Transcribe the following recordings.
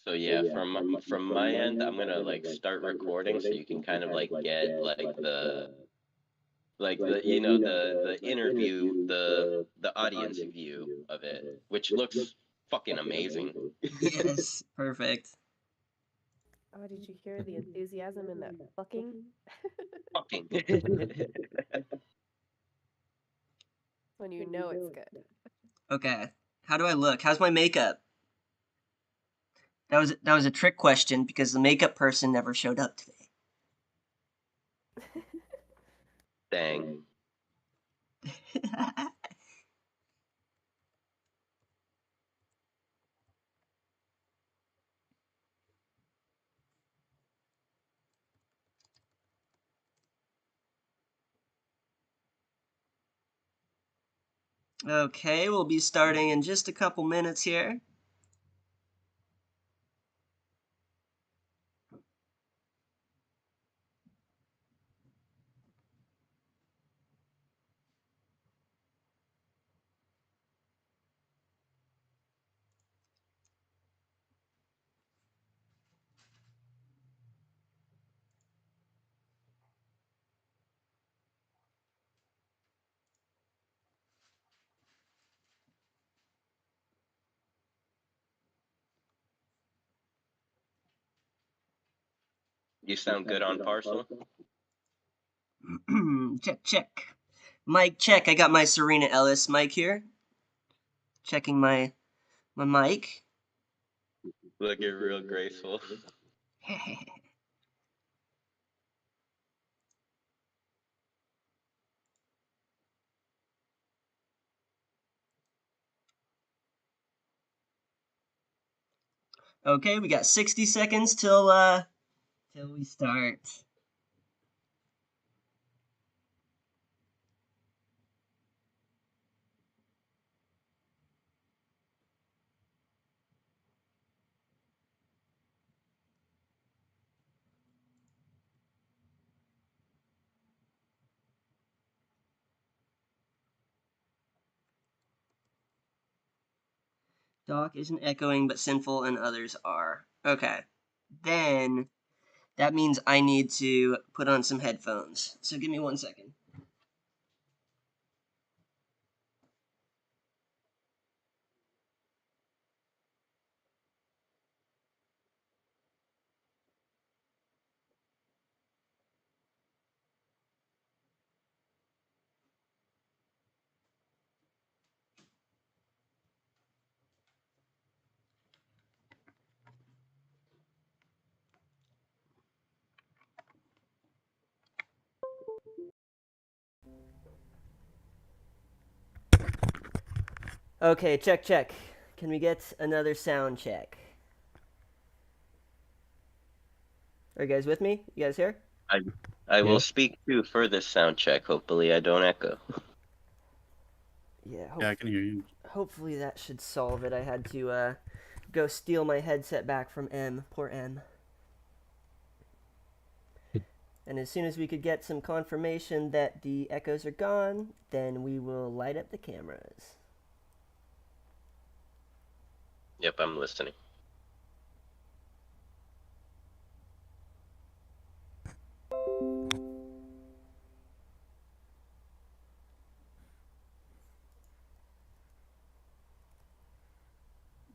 So yeah, from my end, I'm gonna like start recording so you can kind of like get like the the interview the audience view of it, which looks fucking amazing. Yes, perfect. Oh, did you hear the enthusiasm in that fucking? Fucking. When you know it's good. Okay. How do I look? How's my makeup? That was a trick question because the makeup person never showed up today. Dang. Okay, we'll be starting in just a couple minutes here. You sound good on parcel. Check, check. Mic check. I got my Serena Ellis mic here. Checking my mic. Looking real graceful. Okay, we got 60 seconds till we start. Doc isn't echoing, but sinful and others are. Okay. Then that means I need to put on some headphones. So give me 1 second. Okay, check, check. Can we get another sound check? Are you guys with me? You guys here? I I will Yeah. speak too for this sound check. Hopefully, I don't echo. Yeah, Yeah, I can hear you. hopefully that should solve it. I had to go steal my headset back from M. Poor M. And as soon as we could get some confirmation that the echoes are gone, then we will light up the cameras. Yep, I'm listening.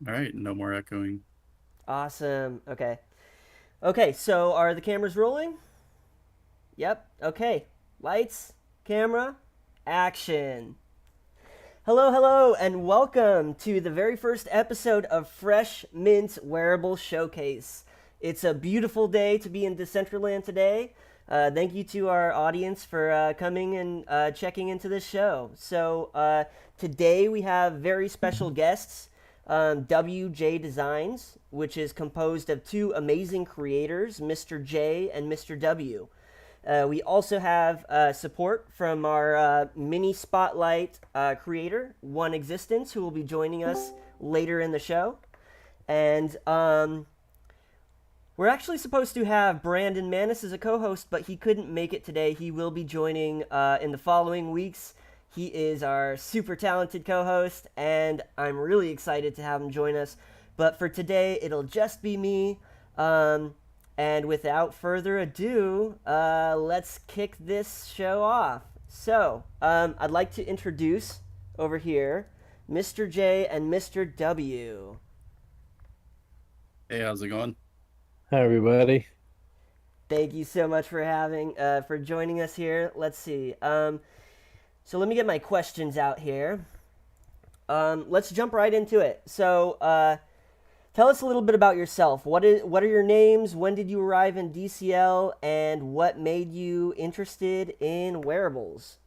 All right, no more echoing. Awesome. Okay. Okay, so are the cameras rolling? Yep. Okay. Lights, camera, action. Hello, hello, and welcome to the very first episode of Fresh Mint Wearable Showcase. It's a beautiful day to be in Decentraland today. Thank you to our audience for coming and checking into this show. So, today we have very special guests, WJ Designs, which is composed of two amazing creators, Mr. J and Mr. W. We also have support from our mini spotlight creator, One Existence, who will be joining us later in the show. And we're actually supposed to have Brandon Manis as a co-host, but he couldn't make it today. He will be joining in the following weeks. He is our super talented co-host, and I'm really excited to have him join us But for today, it'll just be me. And without further ado, let's kick this show off. So, I'd like to introduce over here Mr. J and Mr. W. Hey, how's it going? Hi, everybody. Thank you so much for joining us here. Let's see. So let me get my questions out here. Let's jump right into it. So, tell us a little bit about yourself. What are your names? When did you arrive in DCL? And what made you interested in wearables?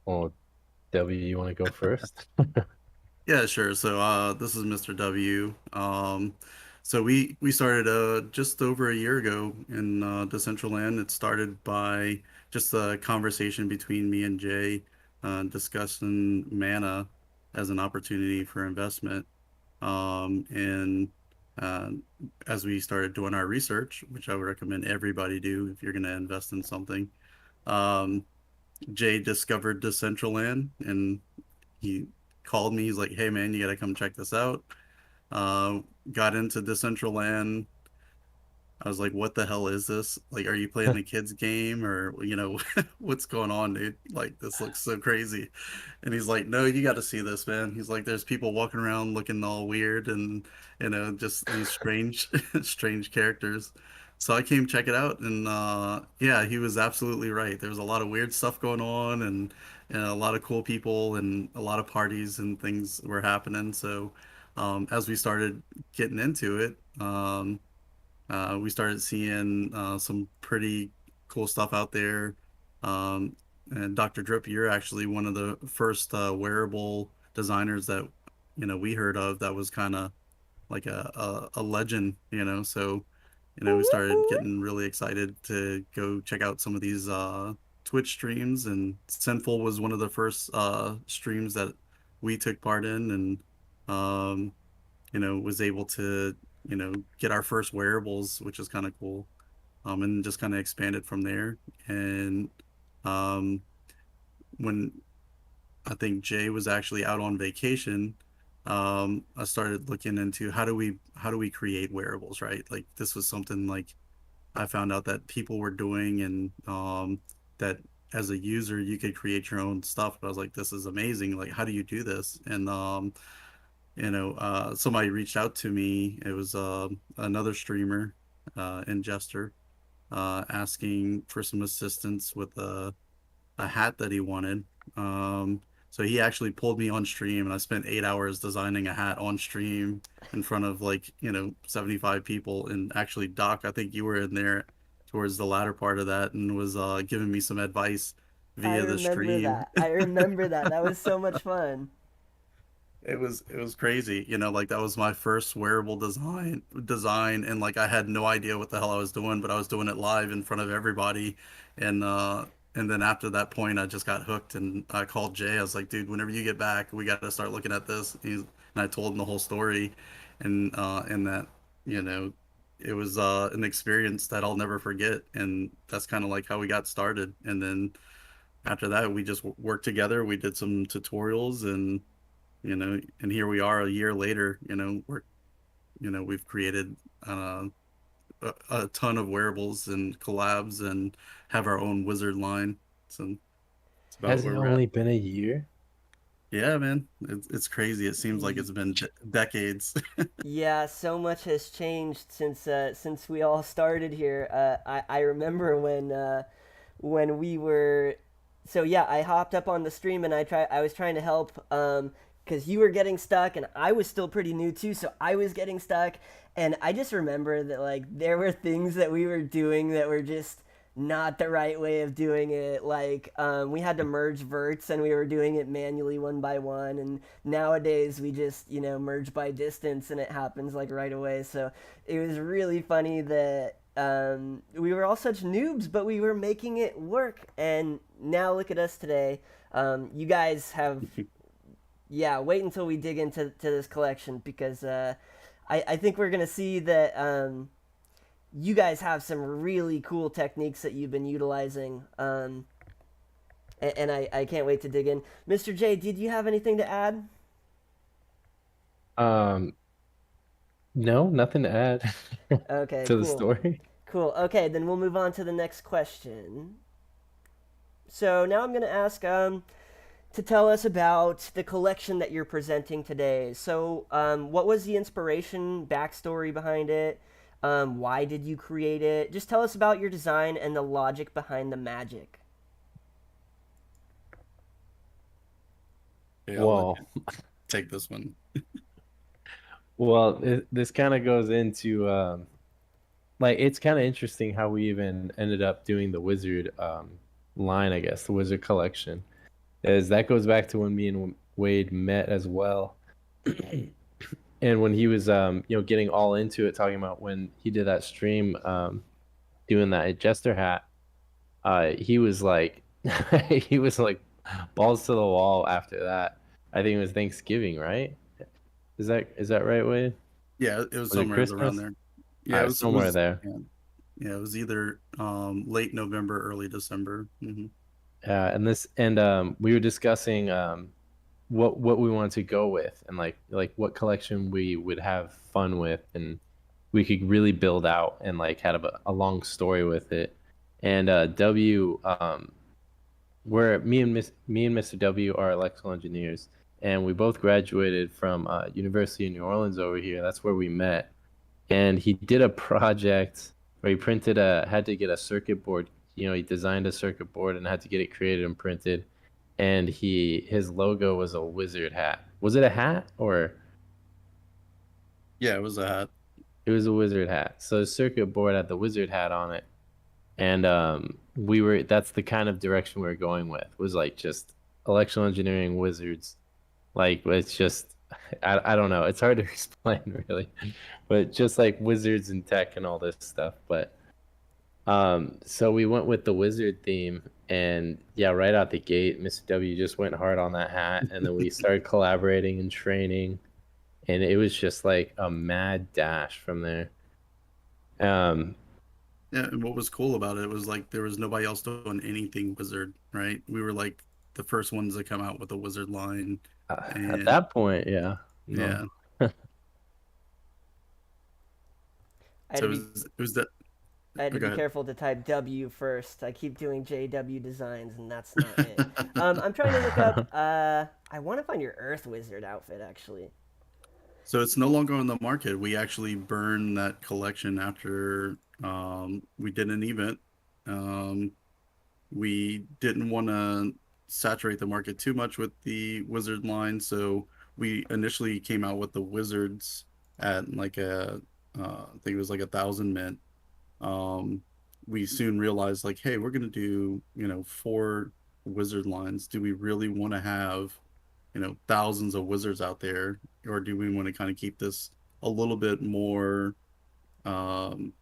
Well, W, you want to go first? Yeah, sure. So this is Mr. W. So we started just over a year ago in Decentraland. It started by just a conversation between me and Jay, discussing mana as an opportunity for investment. And uh, as we started doing our research, which I would recommend everybody do if you're going to invest in something, um, Jay discovered Decentraland and he called me. He's like, "Hey man, you gotta come check this out." Got into Decentraland. I was like, "What the hell is this? Like, are you playing a kid's game or what's going on, dude? Like, this looks so crazy." And he's like, "No, you got to see this, man." He's like, "There's people walking around looking all weird and just these strange, strange characters." So I came check it out, and yeah, he was absolutely right. There was a lot of weird stuff going on, and a lot of cool people, and a lot of parties and things were happening. So as we started getting into it, we started seeing some pretty cool stuff out there. Um, and Dr. Drip, you're actually one of the first wearable designers that we heard of that was kind of like a legend, So we started getting really excited to go check out some of these Twitch streams, and Sinful was one of the first streams that we took part in, and was able to get our first wearables, which is kind of cool, and just kind of expanded from there. And um, when I think Jay was actually out on vacation, I started looking into how do we create wearables, right? Like this was something like I found out that people were doing, and that as a user you could create your own stuff. But I was like, this is amazing. Like, how do you do this? And somebody reached out to me. It was another streamer, Ingester, asking for some assistance with a hat that he wanted. So he actually pulled me on stream, and I spent 8 hours designing a hat on stream in front of 75 people. And actually, Doc, I think you were in there towards the latter part of that and was giving me some advice I via the remember stream. that. I remember that. That was so much fun. It was crazy, like that was my first wearable design, and like I had no idea what the hell I was doing, but I was doing it live in front of everybody. And then after that point I just got hooked, and I called Jay. I was like, "Dude, whenever you get back, we got to start looking at this." And I told him the whole story, and that you know it was an experience that I'll never forget, and that's kind of like how we got started. And then after that we just worked together. We did some tutorials, and here we are a year later. We've created uh, a ton of wearables and collabs, and have our own wizard line. So it's about Has it where we're only at. been a year? Yeah, man, it's crazy. It seems like it's been decades. Yeah, so much has changed since we all started here. I remember when we were, so yeah, I hopped up on the stream and I was trying to help because you were getting stuck and I was still pretty new too, so I was getting stuck. And I just remember that like there were things that we were doing that were just not the right way of doing it. Like we had to merge verts and we were doing it manually one by one. And nowadays we just merge by distance and it happens like right away. So it was really funny that we were all such noobs, but we were making it work. And now look at us today. You guys have, yeah. Wait until we dig into this collection because I think we're gonna see that you guys have some really cool techniques that you've been utilizing, and I can't wait to dig in. Mr. J, did you have anything to add? Um, no, nothing to add Okay, to the cool. story. Cool. Okay, then we'll move on to the next question. So now I'm going to ask to tell us about the collection that you're presenting today. So, what was the inspiration, backstory behind it? Why did you create it? Just tell us about your design and the logic behind the magic. Yeah, I'll let Well, you take this one. this kind of goes into like it's kind of interesting how we even ended up doing the wizard line, I guess, the wizard collection. Is that goes back to when me and Wade met as well. And when he was getting all into it, talking about when he did that stream doing that jester hat, he was like he was like balls to the wall after that. I think it was Thanksgiving, right? Is that right, Wade? Yeah, it was Was it somewhere around Christmas? there. All Yeah, right, it somewhere was there. yeah, yeah, it was either late November, early December. And we were discussing what we wanted to go with, and like what collection we would have fun with, and we could really build out and like had a long story with it. And W where me and Mr. W are electrical engineers, and we both graduated from University of New Orleans over here. That's where we met. And he did a project where he had to get a circuit board. He designed a circuit board and had to get it created and printed. And his logo was a wizard hat. Was it a hat or Yeah, it was a hat. it was a wizard hat? So the circuit board had the wizard hat on it, and that's the kind of direction we were going with, was like just electrical engineering wizards. Like it's just I don't know, it's hard to explain really, but just like wizards and tech and all this stuff. But so we went with the wizard theme, and yeah, right out the gate Mr. W just went hard on that hat, and then we started collaborating and training, and it was just like a mad dash from there. um Yeah, and what was cool about it was like there was nobody else doing anything wizard, right? We were like the first ones to come out with a wizard line, at and that point, yeah. No. yeah, I had so to be it was that. I had Oh, to go be ahead. careful to type W first. I keep doing JW designs, and that's not it. I'm trying to look up. I want to find your Earth Wizard outfit actually. So it's no longer on the market. We actually burned that collection after we did an event. Um, we didn't want to saturate the market too much with the wizard line, so we initially came out with the wizards at like I think it was like 1,000 mint. Um, we soon realized like, hey, we're gonna do, 4 wizard lines. Do we really want to have, thousands of wizards out there, or do we want to kind of keep this a little bit more um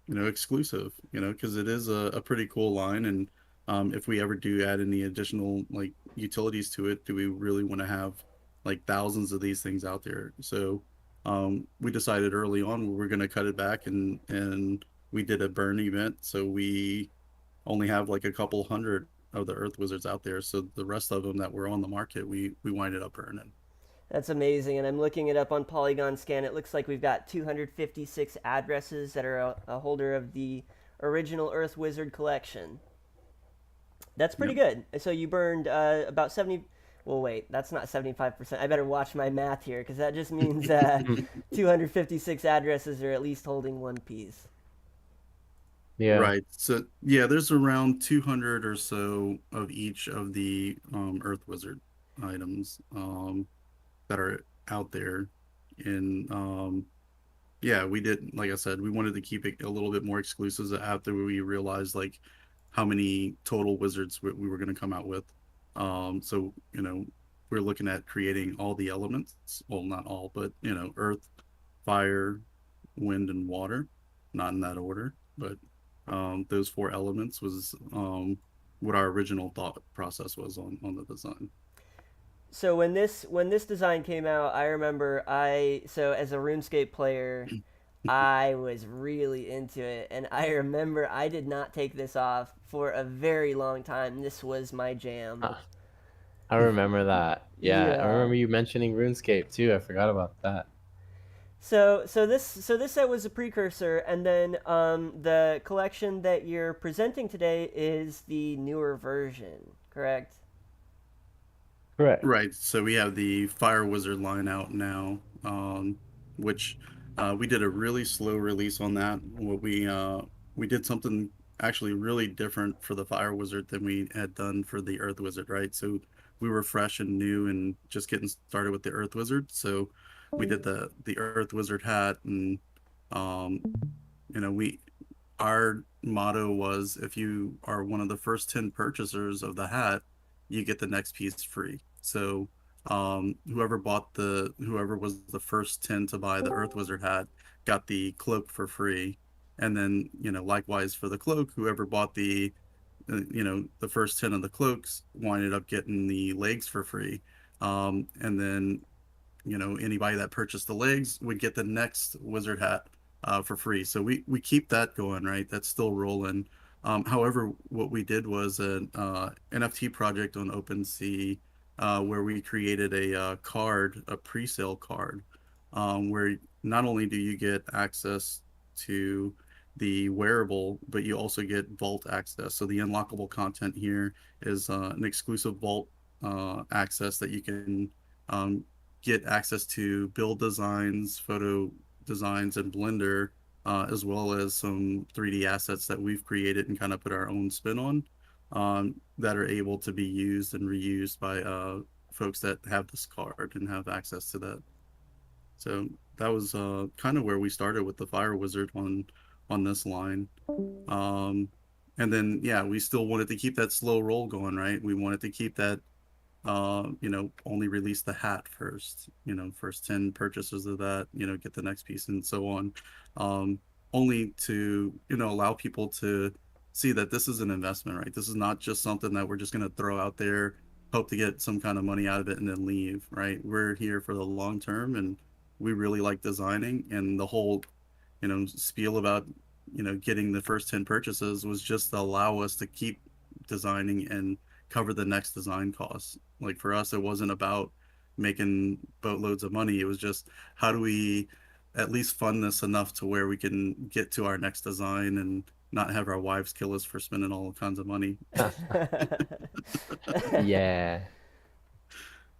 exclusive, because it is a pretty cool line. And if we ever do add any additional like utilities to it, do we really want to have like thousands of these things out there? So we decided early on we were going to cut it back, and we did a burn event. So we only have like a couple hundred of the Earth Wizards out there. So the rest of them that were on the market, we winded up burning. That's amazing, and I'm looking it up on Polygon Scan. It looks like we've got 256 addresses that are a holder of the original Earth Wizard collection. That's pretty good. So you burned about 70. Well, wait, that's not 75%. I better watch my math here, because that just means 256 addresses are at least holding one piece. Yeah. Right. So yeah, there's around 200 or so of each of the Earth Wizard items that are out there. And yeah, we did, like I said, we wanted to keep it a little bit more exclusive after we realized like how many total wizards we were going to come out with. So, we're looking at creating all the elements. Well, not all, but, earth, fire, wind, and water. Not in that order, but those 4 elements was what our original thought process was on the design. So when this design came out, I remember as a RuneScape player, I was really into it, and I remember I did not take this off for a very long time. This was my jam. I remember that. Yeah, I Yeah. remember you mentioning RuneScape too. I forgot about that. So this set was a precursor, and then the collection that you're presenting today is the newer version, correct? Correct. Right. So we have the Fire Wizard line out now, which we did a really slow release on that. What we did something actually really different for the Fire Wizard than we had done for the Earth Wizard, right? So we were fresh and new and just getting started with the Earth Wizard. So we did the Earth Wizard hat, and um, we our motto was, if you are one of the first 10 purchasers of the hat, you get the next piece free. So whoever was the first 10 to buy the Earth Wizard hat got the cloak for free. And then, likewise for the cloak, whoever bought the first 10 of the cloaks winded up getting the legs for free. And then anybody that purchased the legs would get the next wizard hat for free. So we keep that going, right? That's still rolling. However, what we did was an NFT project on OpenSea, where we created a card, a pre-sale card, where not only do you get access to the wearable, but you also get vault access. So the unlockable content here is an exclusive vault access that you can um, get access to build designs, photo designs in Blender, as well as some 3D assets that we've created and kind of put our own spin on, that are able to be used and reused by folks that have this card and have access to that. So that was kind of where we started with the Fire Wizard on this line. And then yeah, we still wanted to keep that slow roll going, right? We wanted to keep that only release the hat first, first 10 purchases of that, get the next piece and so on. Only to, allow people to see that this is an investment, right? This is not just something that we're just going to throw out there, hope to get some kind of money out of it and then leave, right? We're here for the long term, and we really like designing, and the whole, spiel about, getting the first 10 purchases was just to allow us to keep designing and cover the next design costs. Like for us, it wasn't about making boatloads of money. It was just, how do we at least fund this enough to where we can get to our next design and not have our wives kill us for spending all kinds of money. Yeah.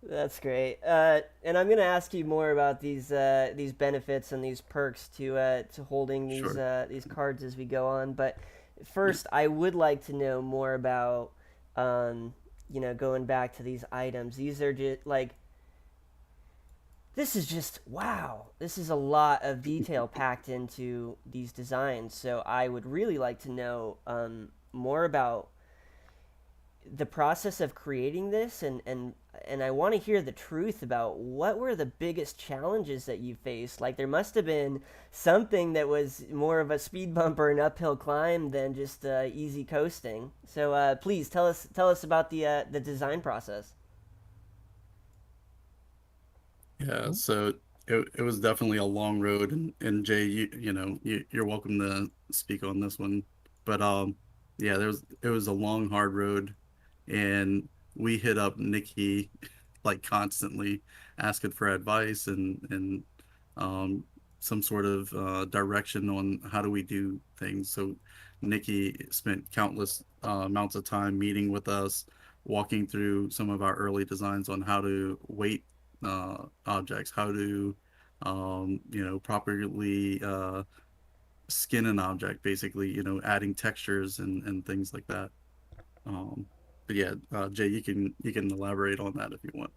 That's great. And I'm gonna ask you more about these benefits and these perks to holding these cards as we go on. But first, I would like to know more about going back to these items. These are just like, this is just wow. This is a lot of detail packed into these designs. So I would really like to know more about the process of creating this, and I want to hear the truth about what were the biggest challenges that you faced. Like, there must have been something that was more of a speed bump or an uphill climb than just easy coasting. So please tell us about the design process. Yeah, so it was definitely a long road, and Jay, you're welcome to speak on this one. But yeah, it was a long, hard road, and we hit up Nikki like constantly asking for advice and um some sort of direction on how do we do things. So Nikki spent countless amounts of time meeting with us, walking through some of our early designs on how to weight objects, how to properly skin an object, basically, adding textures and things like that. But yeah, Jay, you can elaborate on that if you want.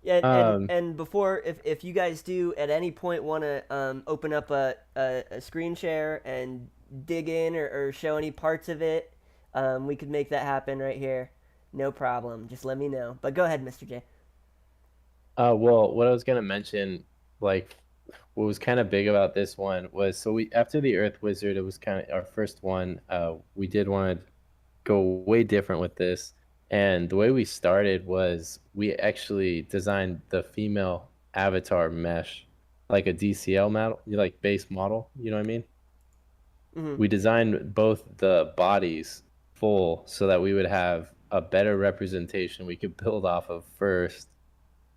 Yeah, Um, and before, if you guys do at any point want to open up a screen share and dig in or show any parts of it, we could make that happen right here. No problem. Just let me know. But go ahead, Mr. J. well, what I was gonna mention, like, what was kind of big about this one was, so we, after the Earth Wizard, it was kind of our first one. We did want to go way different with this, and the way we started was we actually designed the female avatar mesh, like a DCL model, like base model. You know what I mean? Mm-hmm. We designed both the bodies full so that we would have a better representation we could build off of first.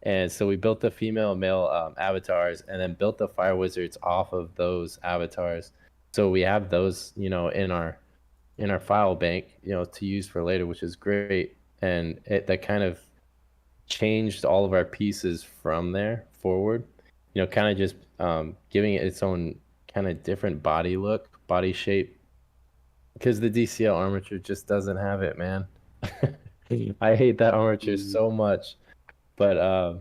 And so we built the female and male avatars, and then built the fire wizards off of those avatars. So we have those, in our file bank, to use for later, which is great. And that kind of changed all of our pieces from there forward. Kind of just giving it its own kind of different body look, body shape, because the DCL armature just doesn't have it, man. I hate that armature so much. But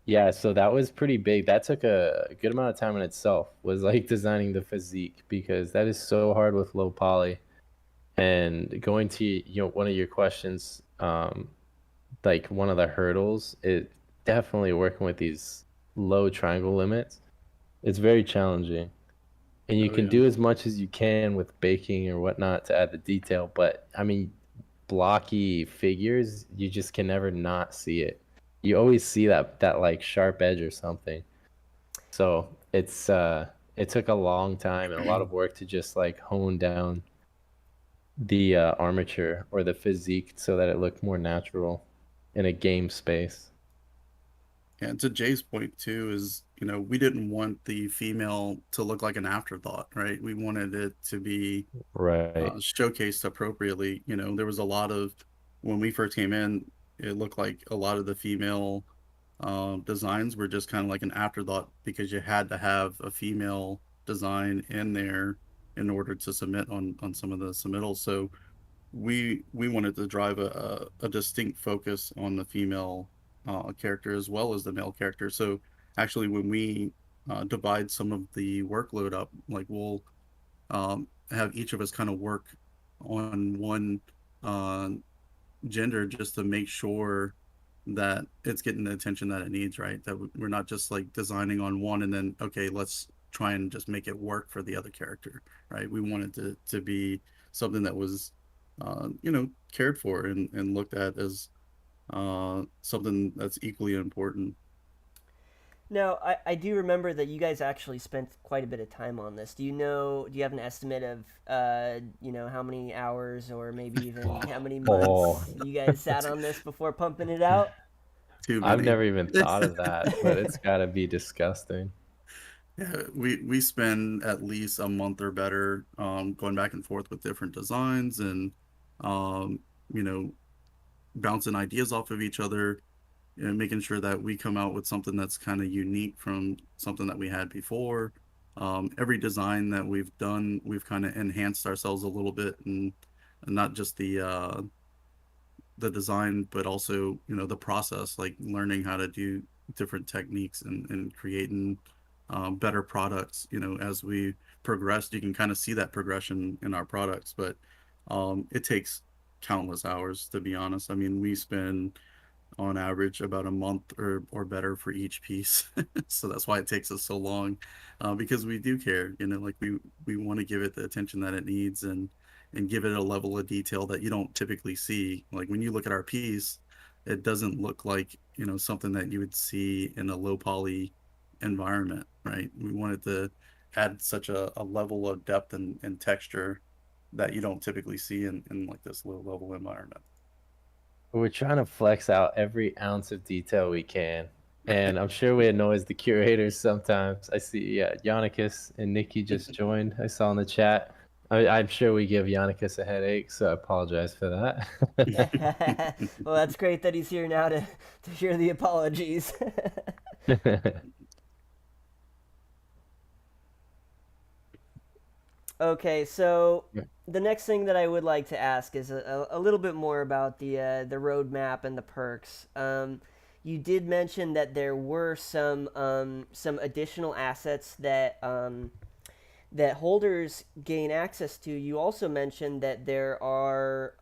yeah, so that was pretty big. That took a good amount of time in itself, was like designing the physique, because that is so hard with low poly. And going to one of your questions, like one of the hurdles, it definitely working with these low triangle limits. It's very challenging. And you Oh, can yeah. do as much as you can with baking or whatnot to add the detail, but I mean, blocky figures, you just can never not see it. You always see that like sharp edge or something. So it took a long time and a lot of work to just like hone down the armature or the physique so that it looked more natural in a game space. And to Jay's point too, is we didn't want the female to look like an afterthought, right? We wanted it to be Right. showcased appropriately. There was a lot of, when we first came in, it looked like a lot of the female designs were just kind of like an afterthought, because you had to have a female design in there in order to submit on some of the submittals. So we wanted to drive a distinct focus on the female character as well as the male character. So actually, when we divide some of the workload up, like we'll have each of us kind of work on one uh, gender, just to make sure that it's getting the attention that it needs, right? That we're not just like designing on one and then, okay, let's try and just make it work for the other character, right? We wanted to be something that was cared for and looked at as something that's equally important. Now, I do remember that you guys actually spent quite a bit of time on this. Do you have an estimate of, how many hours or maybe even how many months you guys sat on this before pumping it out? Too I've many. never even thought of that, but it's got to be disgusting. Yeah, we spend at least a month or better going back and forth with different designs and um, you know bouncing ideas off of each other and making sure that we come out with something that's kind of unique from something that we had before. Every design that we've done, we've kind of enhanced ourselves a little bit, and not just the design, but also the process, like learning how to do different techniques and creating better products. As we progressed, you can kind of see that progression in our products, but it takes countless hours, to be honest. I mean, we spend on average about a month or better for each piece. So that's why it takes us so long, because we do care, like we want to give it the attention that it needs, and give it a level of detail that you don't typically see. Like when you look at our piece, it doesn't look like something that you would see in a low poly environment, right? We wanted to add such a level of depth and texture that you don't typically see in like this low level environment. We're trying to flex out every ounce of detail we can. And I'm sure we annoys the curators sometimes. I see Yannicus and Nikki just joined. I saw in the chat. I'm sure we give Yannicus a headache, so I apologize for that. Well, that's great that he's here now to hear the apologies. Okay, so the next thing that I would like to ask is a little bit more about the roadmap and the perks. You did mention that there were some additional assets that holders gain access to. You also mentioned that there are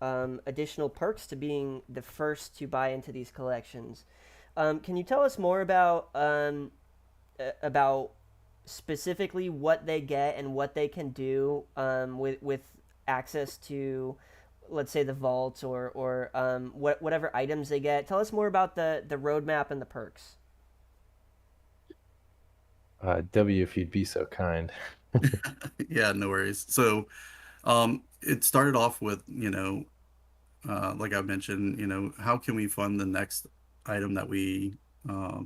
additional perks to being the first to buy into these collections. Can you tell us more about specifically what they get and what they can do with access to, let's say, the vault or whatever items they get? Tell us more about the roadmap and the perks. W, if you'd be so kind. Yeah, no worries. So it started off with like I mentioned, how can we fund the next item that we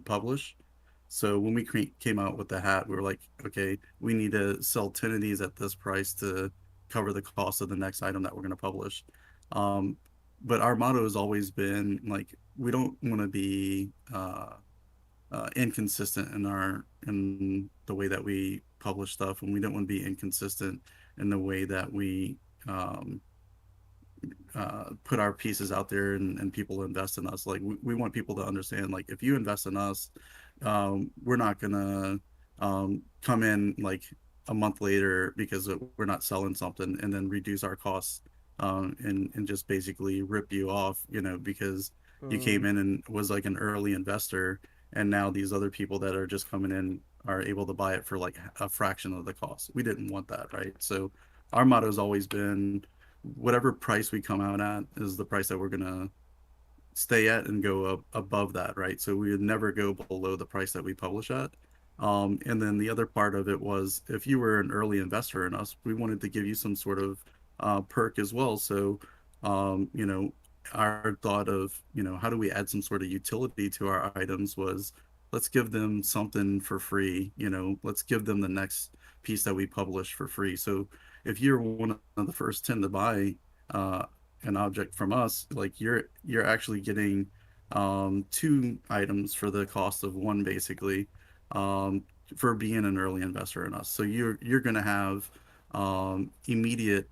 publish? So when we came out with the hat, we were like, okay, we need to sell 10 of these at this price to cover the cost of the next item that we're going to publish. Um, but our motto has always been like, we don't want to be inconsistent in the way that we publish stuff, and we don't want to be inconsistent in the way that we um, put our pieces out there, and people invest in us. Like we want people to understand, like if you invest in us, we're not gonna come in like a month later because we're not selling something and then reduce our costs, and just basically rip you off, because you came Mm. in and was like an early investor, and now these other people that are just coming in are able to buy it for like a fraction of the cost. We didn't want that, right? So our motto has always been whatever price we come out at is the price that we're gonna stay at and go up above that, right? So we would never go below the price that we publish at. And then the other part of it was if you were an early investor in us, we wanted to give you some sort of perk as well. So, our thought of, how do we add some sort of utility to our items was let's give them something for free, let's give them the next piece that we publish for free. So if you're one of the first 10 to buy, uh, an object from us, like you're actually getting two items for the cost of one, basically, um, for being an early investor in us. So you're going to have immediate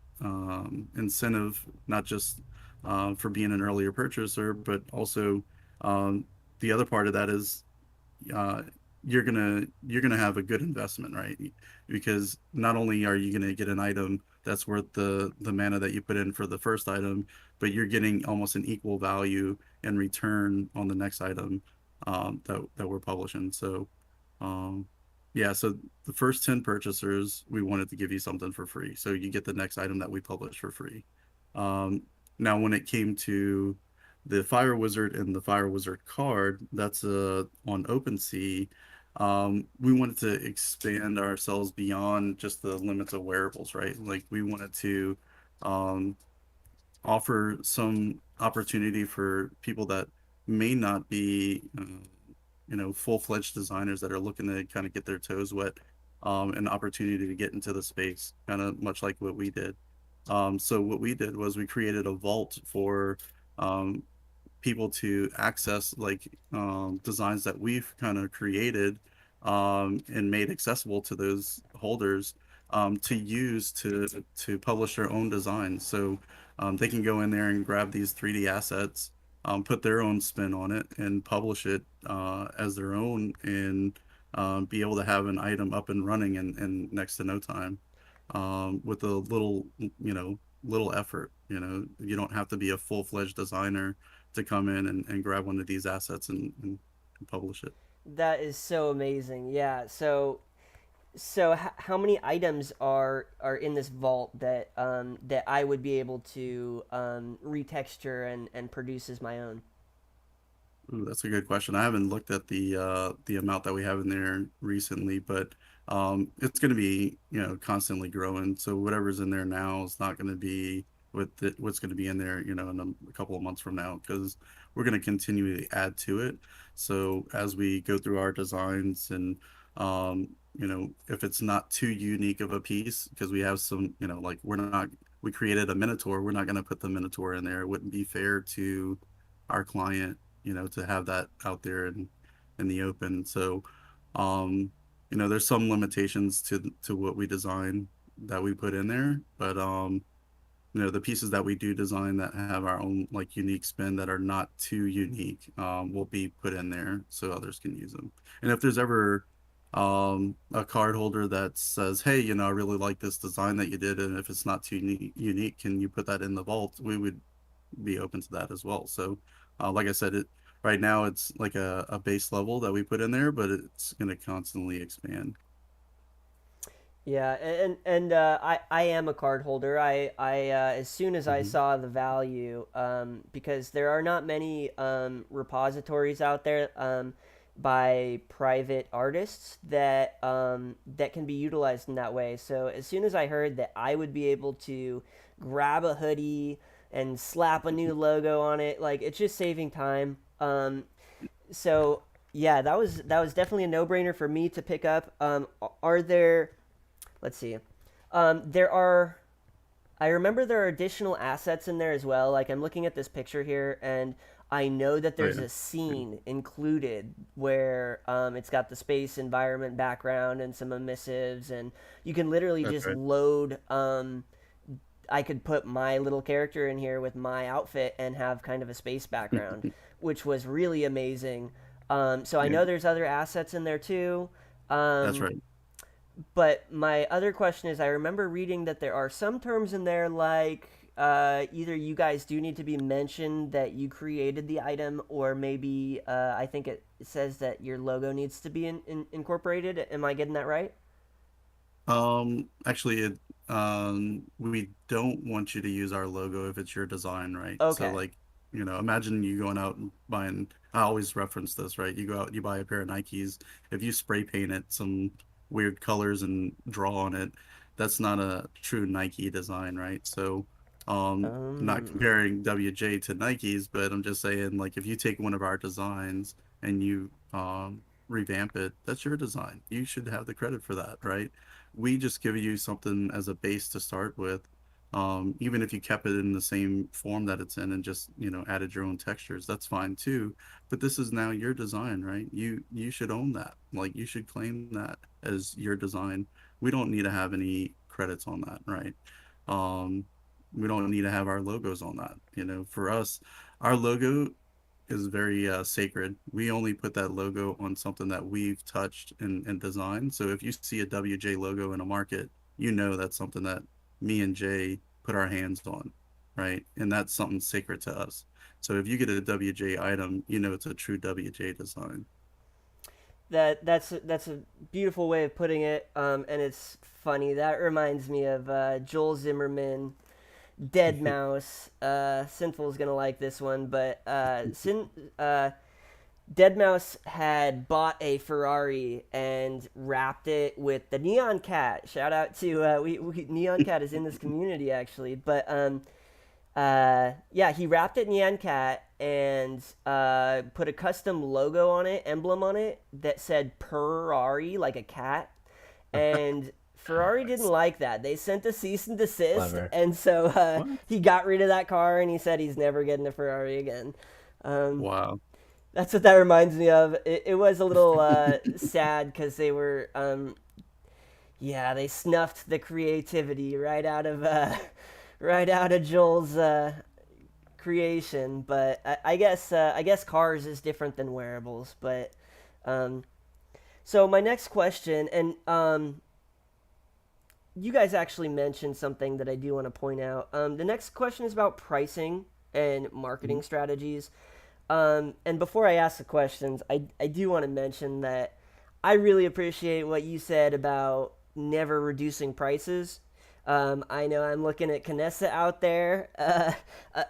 incentive, not just for being an earlier purchaser, but also um, the other part of that is uh, you're gonna have a good investment, right? Because not only are you gonna get an item that's worth the mana that you put in for the first item, but you're getting almost an equal value in return on the next item that we're publishing. So, um, yeah. So the first 10 purchasers, we wanted to give you something for free, so you get the next item that we publish for free. Um, Now, when it came to the Fire Wizard and the Fire Wizard card, that's on OpenSea. We wanted to expand ourselves beyond just the limits of wearables, right? Like we wanted to um, offer some opportunity for people that may not be, full-fledged designers that are looking to kind of get their toes wet, an opportunity to get into the space, kind of much like what we did. So what we did was we created a vault for um, people to access like designs that we've kind of created and made accessible to those holders to use to publish their own designs. So they can go in there and grab these 3D assets, put their own spin on it, and publish it as their own, and be able to have an item up and running in next to no time with a little effort. You don't have to be a full-fledged designer to come in and grab one of these assets and publish it. That is so amazing. Yeah. So how many items are in this vault that I would be able to retexture and produce as my own? Ooh, that's a good question. I haven't looked at the amount that we have in there recently, but it's going to be constantly growing. So whatever's in there now is not going to be what's going to be in there in a couple of months from now, because we're going to continue to add to it. So as we go through our designs, and if it's not too unique of a piece, because we have some, like we created a Minotaur, we're not going to put the Minotaur in there. It wouldn't be fair to our client, to have that out there in the open. So, there's some limitations to what we design that we put in there, but the pieces that we do design that have our own like unique spin that are not too unique, will be put in there so others can use them. And if there's ever a card holder that says, hey, I really like this design that you did, and if it's not too unique, can you put that in the vault? We would be open to that as well. So, like I said, right now it's like a base level that we put in there, but it's going to constantly expand. Yeah, and I am a card holder. I as soon as I Hmm. saw the value, because there are not many repositories out there by private artists that can be utilized in that way. So as soon as I heard that I would be able to grab a hoodie, and slap a new logo on it. Like, it's just saving time. So yeah, that was definitely a no-brainer for me to pick up. Are there? Let's see. There are. I remember there are additional assets in there as well. Like, I'm looking at this picture here, and I know that Oh there's yeah. a scene included where it's got the space environment background and some emissives, and you can literally just Okay. load. I could put my little character in here with my outfit and have kind of a space background, which was really amazing. So I Yeah, know there's other assets in there too. that's Um, right. but my other question is, I remember reading that there are some terms in there like either you guys do need to be mentioned that you created the item, or maybe I think it says that your logo needs to be incorporated. Am I getting that right? Actually, we don't want you to use our logo if it's your design, right? So, Okay. like, imagine you going out and buying, I always reference this, right? You go out, you buy a pair of Nikes. If you spray paint it some weird colors and draw on it, that's not a true Nike design, right? So, not Um. comparing WJ to Nikes, but I'm just saying, like, if you take one of our designs and you revamp it, that's your design. You should have the credit for that, right? We just give you something as a base to start with. Even if you kept it in the same form that it's in and just, added your own textures, that's fine too. But this is now your design, right? You should own that. Like, you should claim that as your design. We don't need to have any credits on that, right? Um, we don't need to have our logos on that. For us, our logo is very sacred. We only put that logo on something that we've touched and designed. So if you see a WJ logo in a market, that's something that me and Jay put our hands on, right? And that's something sacred to us. So if you get a WJ item, it's a true WJ design. That's a beautiful way of putting it, and it's funny. That reminds me of Joel Zimmerman, Dead Mouse. Sinful's gonna like this one, but Dead Mouse had bought a Ferrari and wrapped it with the Neon Cat. Shout out to Neon Cat is in this community actually, but yeah, he wrapped it Neon Cat and put a custom logo on it, emblem on it that said Ferrari, like a cat, and Ferrari didn't Nice. like that. They sent a cease and desist, Clever. and so What? he got rid of that car and he said he's never getting a Ferrari again. Um, Wow. that's what that reminds me of. It was a little sad because they were, yeah, they snuffed the creativity right out of right out of Joel's creation. But I guess cars is different than wearables. But um, so my next question, and you guys actually mentioned something that I do want to point out. The next question is about pricing and marketing strategies. And before I ask the questions, I do want to mention that I really appreciate what you said about never reducing prices. I know I'm looking at Canessa out there.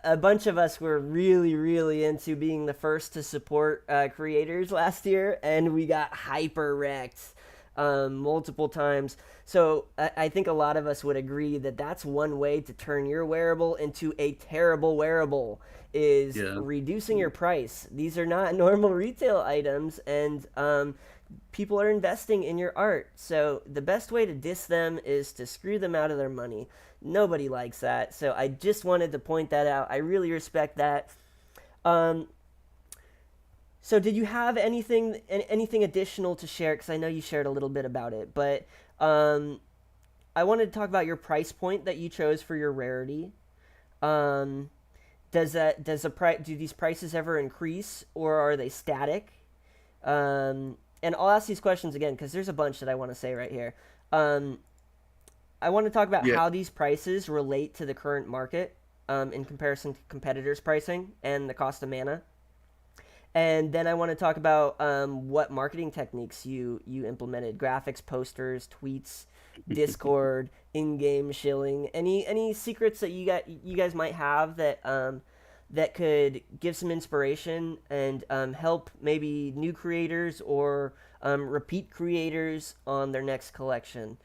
A bunch of us were really, really into being the first to support creators last year, and we got hyper wrecked multiple times. So I think a lot of us would agree that that's one way to turn your wearable into a terrible wearable is Yeah. reducing your price. These are not normal retail items, and people are investing in your art. So the best way to diss them is to screw them out of their money. Nobody likes that. So I just wanted to point that out. I really respect that. Um, so did you have anything additional to share? Because I know you shared a little bit about it, but um, I wanted to talk about your price point that you chose for your rarity. Um, do these prices ever increase or are they static? And I'll ask these questions again because there's a bunch that I want to say right here. Um, I want to talk about Yeah. how these prices relate to the current market in comparison to competitors' pricing and the cost of mana. And then I want to talk about what marketing techniques you implemented: graphics, posters, tweets, Discord, in-game shilling. Any secrets that you guys might have that that could give some inspiration and help maybe new creators or repeat creators on their next collection.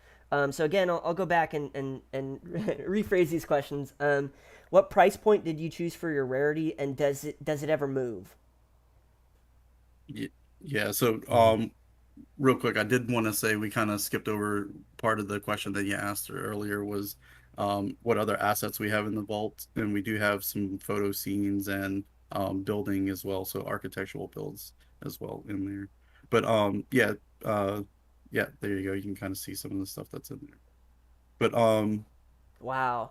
So again, I'll go back and rephrase these questions. What price point did you choose for your rarity, and does it ever move? Yeah, so real quick, I did want to say we kind of skipped over part of the question that you asked earlier was what other assets we have in the vault, and we do have some photo scenes and building as well, so architectural builds as well in there. But uh, yeah, there you go. You can kind of see some of the stuff that's in there. But Wow.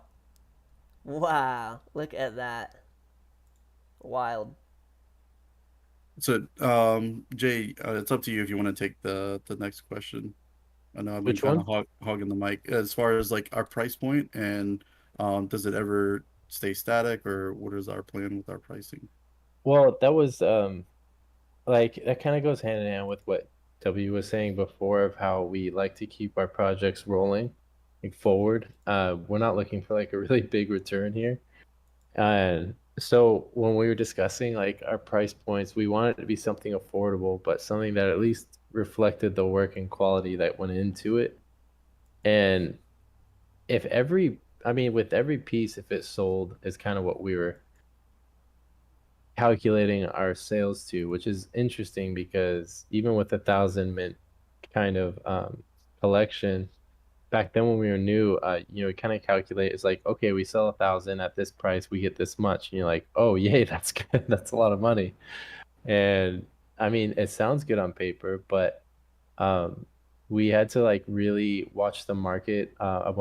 Wow. Look at that. Wild. so Jay, it's up to you if you want to take the next question. I know I've been Which kind one? of hogging the mic as far as like our price point and does it ever stay static or what is our plan with our pricing? Well, that was like that kind of goes hand in hand with what W was saying before of how we like to keep our projects rolling like forward. We're not looking for like a really big return here. And so when we were discussing like our price points, we wanted it to be something affordable, but something that at least reflected the work and quality that went into it. And if every, I mean, with every piece, if it sold, is kind of what we were calculating our sales to, which is interesting because even with 1,000 mint kind of collection, back then when we were new, you know, kind of calculate it's like, okay, we sell 1,000 at this price, we get this much, and you're like, oh, yay, that's good, that's a lot of money. And I mean, it sounds good on paper, but um, we had to like really watch the market. I'm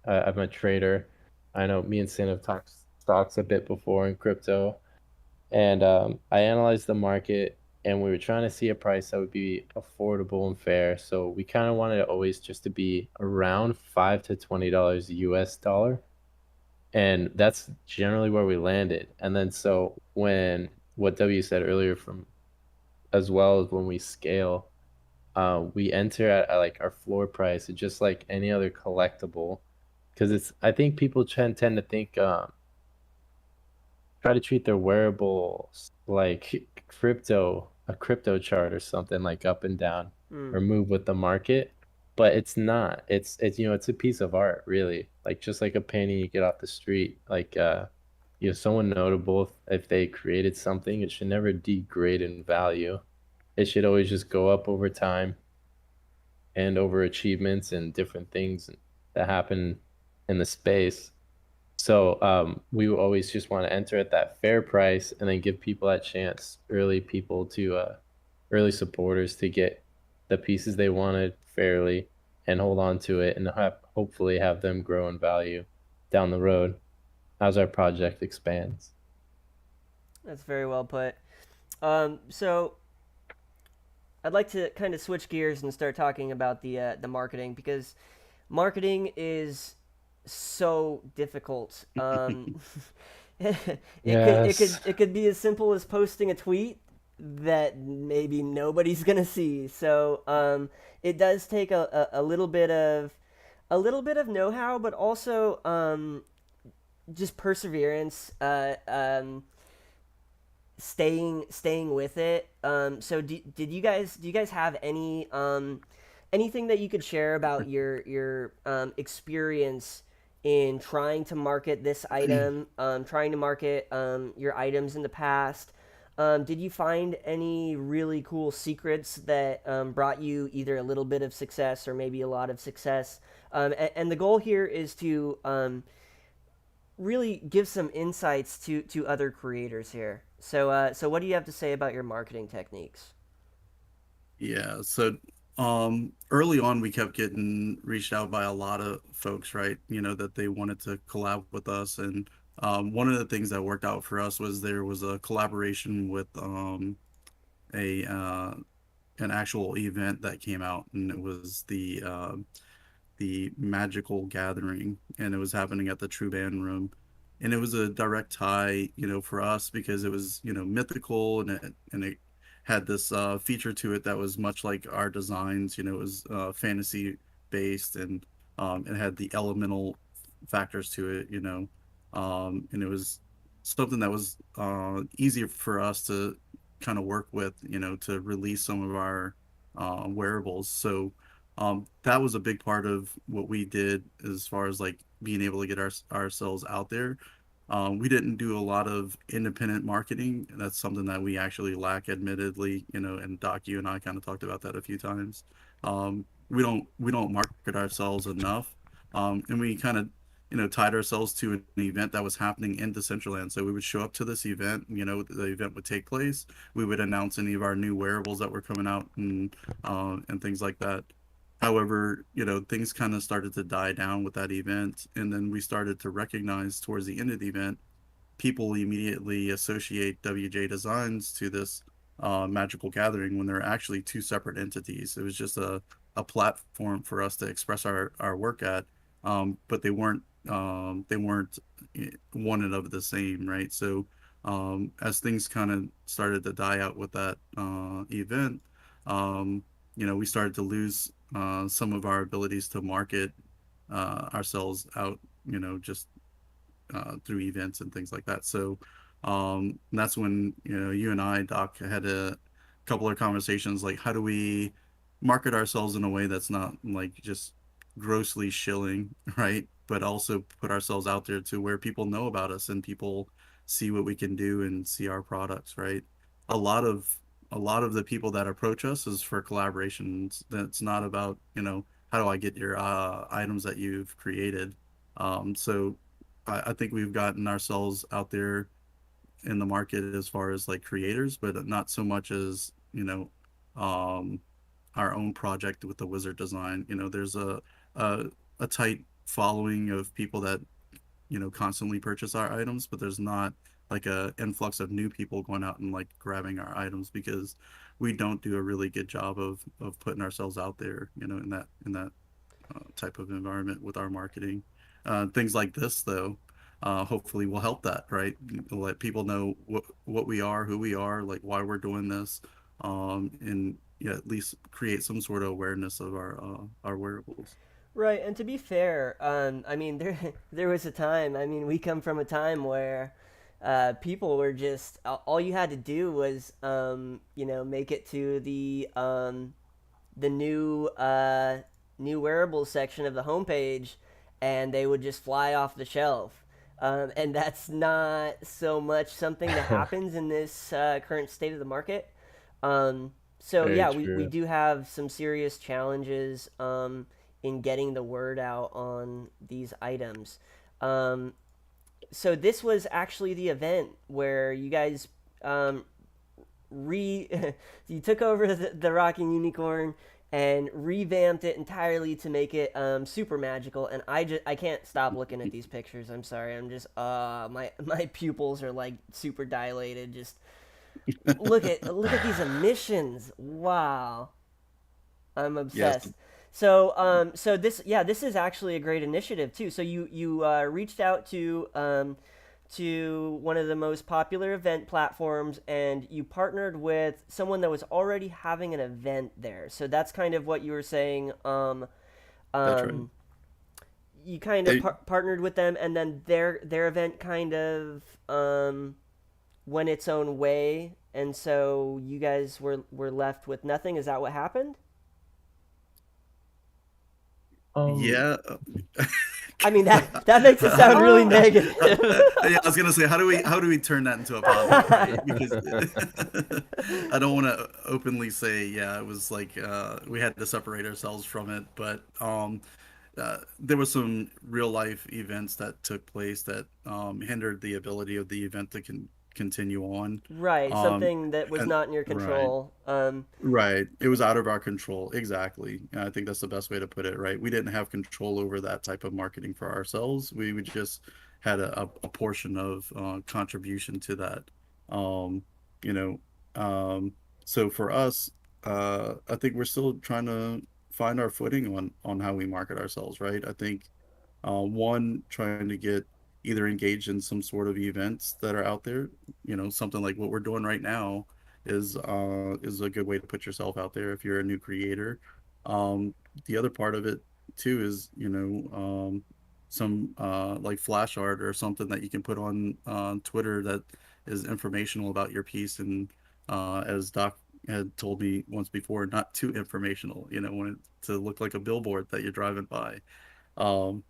a trader. I know me and Sin have talked stocks a bit before in crypto, and I analyzed the market, and we were trying to see a price that would be affordable and fair. So we kind of wanted it always just to be around $5 to $20 US dollar, and that's generally where we landed. And then so when what W said earlier from as well as when we scale, we enter at like our floor price, just like any other collectible, because it's I think people tend to think try to treat their wearables like a crypto chart or something like up and down Hmm. or move with the market. But it's not. It's you know, it's a piece of art, really. Like just like a painting you get off the street. Like you know, someone notable if they created something, it should never degrade in value. It should always just go up over time and over achievements and different things that happen in the space. So we will always just want to enter at that fair price and then give people that chance, early supporters to get the pieces they wanted fairly and hold on to it and hopefully have them grow in value down the road as our project expands. That's very well put. So I'd like to kind of switch gears and start talking about the marketing, because marketing is so difficult. Yes. It could be as simple as posting a tweet that maybe nobody's gonna see. So it does take a little bit of know-how, but also just perseverance. Staying with it. So do you guys have any anything that you could share about your experience in trying to market this item, trying to market your items in the past? Did you find any really cool secrets that brought you either a little bit of success or maybe a lot of success? And the goal here is to really give some insights to other creators here. So what do you have to say about your marketing techniques? Yeah, so early on we kept getting reached out by a lot of folks, right? You know, that they wanted to collab with us and one of the things that worked out for us was there was a collaboration with a an actual event that came out and it was the Magical Gathering, and it was happening at the True Band Room. And it was a direct tie, you know, for us because it was, you know, mythical and it had this feature to it that was much like our designs. You know, it was fantasy based and it had the elemental factors to it, you know, and it was something that was easier for us to kind of work with, you know, to release some of our wearables. So that was a big part of what we did as far as like being able to get ourselves out there. We didn't do a lot of independent marketing. That's something that we actually lack, admittedly. And Doc, you and I kind of talked about that a few times. We don't market ourselves enough, and we kind of tied ourselves to an event that was happening in Decentraland. So we would show up to this event. The event would take place. We would announce any of our new wearables that were coming out and things like that. However, things kind of started to die down with that event, and then we started to recognize towards the end of the event, people immediately associate WJ Designs to this magical gathering when they're actually two separate entities. It was just a platform for us to express our work at, but they weren't one and of the same, right? So as things kind of started to die out with that event, we started to lose some of our abilities to market ourselves out, just through events and things like that. So that's when you and I, Doc, had a couple of conversations like, how do we market ourselves in a way that's not like just grossly shilling, right? But also put ourselves out there to where people know about us and people see what we can do and see our products, right? A lot of a lot of the people that approach us is for collaborations. That's not about, how do I get your items that you've created. So I think we've gotten ourselves out there in the market as far as like creators, but not so much as, um, our own project with the wizard design. There's a, a tight following of people that, constantly purchase our items, but there's not like a influx of new people going out and like grabbing our items because we don't do a really good job of putting ourselves out there, in that type of environment with our marketing. Things like this, though, hopefully will help that, right? Let people know what we are, who we are, like why we're doing this, and yeah, at least create some sort of awareness of our wearables. Right, and to be fair, I mean, there was a time. I mean, we come from a time where people were just all you had to do was make it to the new wearables section of the homepage, and they would just fly off the shelf. And that's not so much something that happens in this current state of the market. So Very yeah, we true. do have some serious challenges in getting the word out on these items. Um, so this was actually the event where you guys re you took over the rocking unicorn and revamped it entirely to make it super magical. And I can't stop looking at these pictures. I'm sorry, I'm just my pupils are like super dilated. Just look at these emissions. Wow, I'm Yes. obsessed. So this is actually a great initiative too. So you reached out to one of the most popular event platforms, and you partnered with someone that was already having an event there. So that's kind of what you were saying. That's right. Um, you kind of They partnered with them, and then their event kind of went its own way, and so you guys were left with nothing. Is that what happened? Um, Yeah. I mean that makes it How sound do really Oh, negative. yeah, I was gonna say, how do we turn that into a positive, right? Because I don't want to openly say, yeah, it was like we had to separate ourselves from it, but there was some real life events that took place that hindered the ability of the event to continue on. Right, Um, something that was and not in your right. control. Right. It was out of our control. Exactly. I think that's the best way to put it, right? We didn't have control over that type of marketing for ourselves. We just had a portion of contribution to that. Um, you know, um, so for us, I think we're still trying to find our footing on how we market ourselves, right? I think one, trying to get either engaged in some sort of events that are out there. Something like what we're doing right now is a good way to put yourself out there if you're a new creator. The other part of it too is, some like flash art or something that you can put on Twitter that is informational about your piece, and as Doc had told me once before, not too informational. Want it to look like a billboard that you're driving by. Um,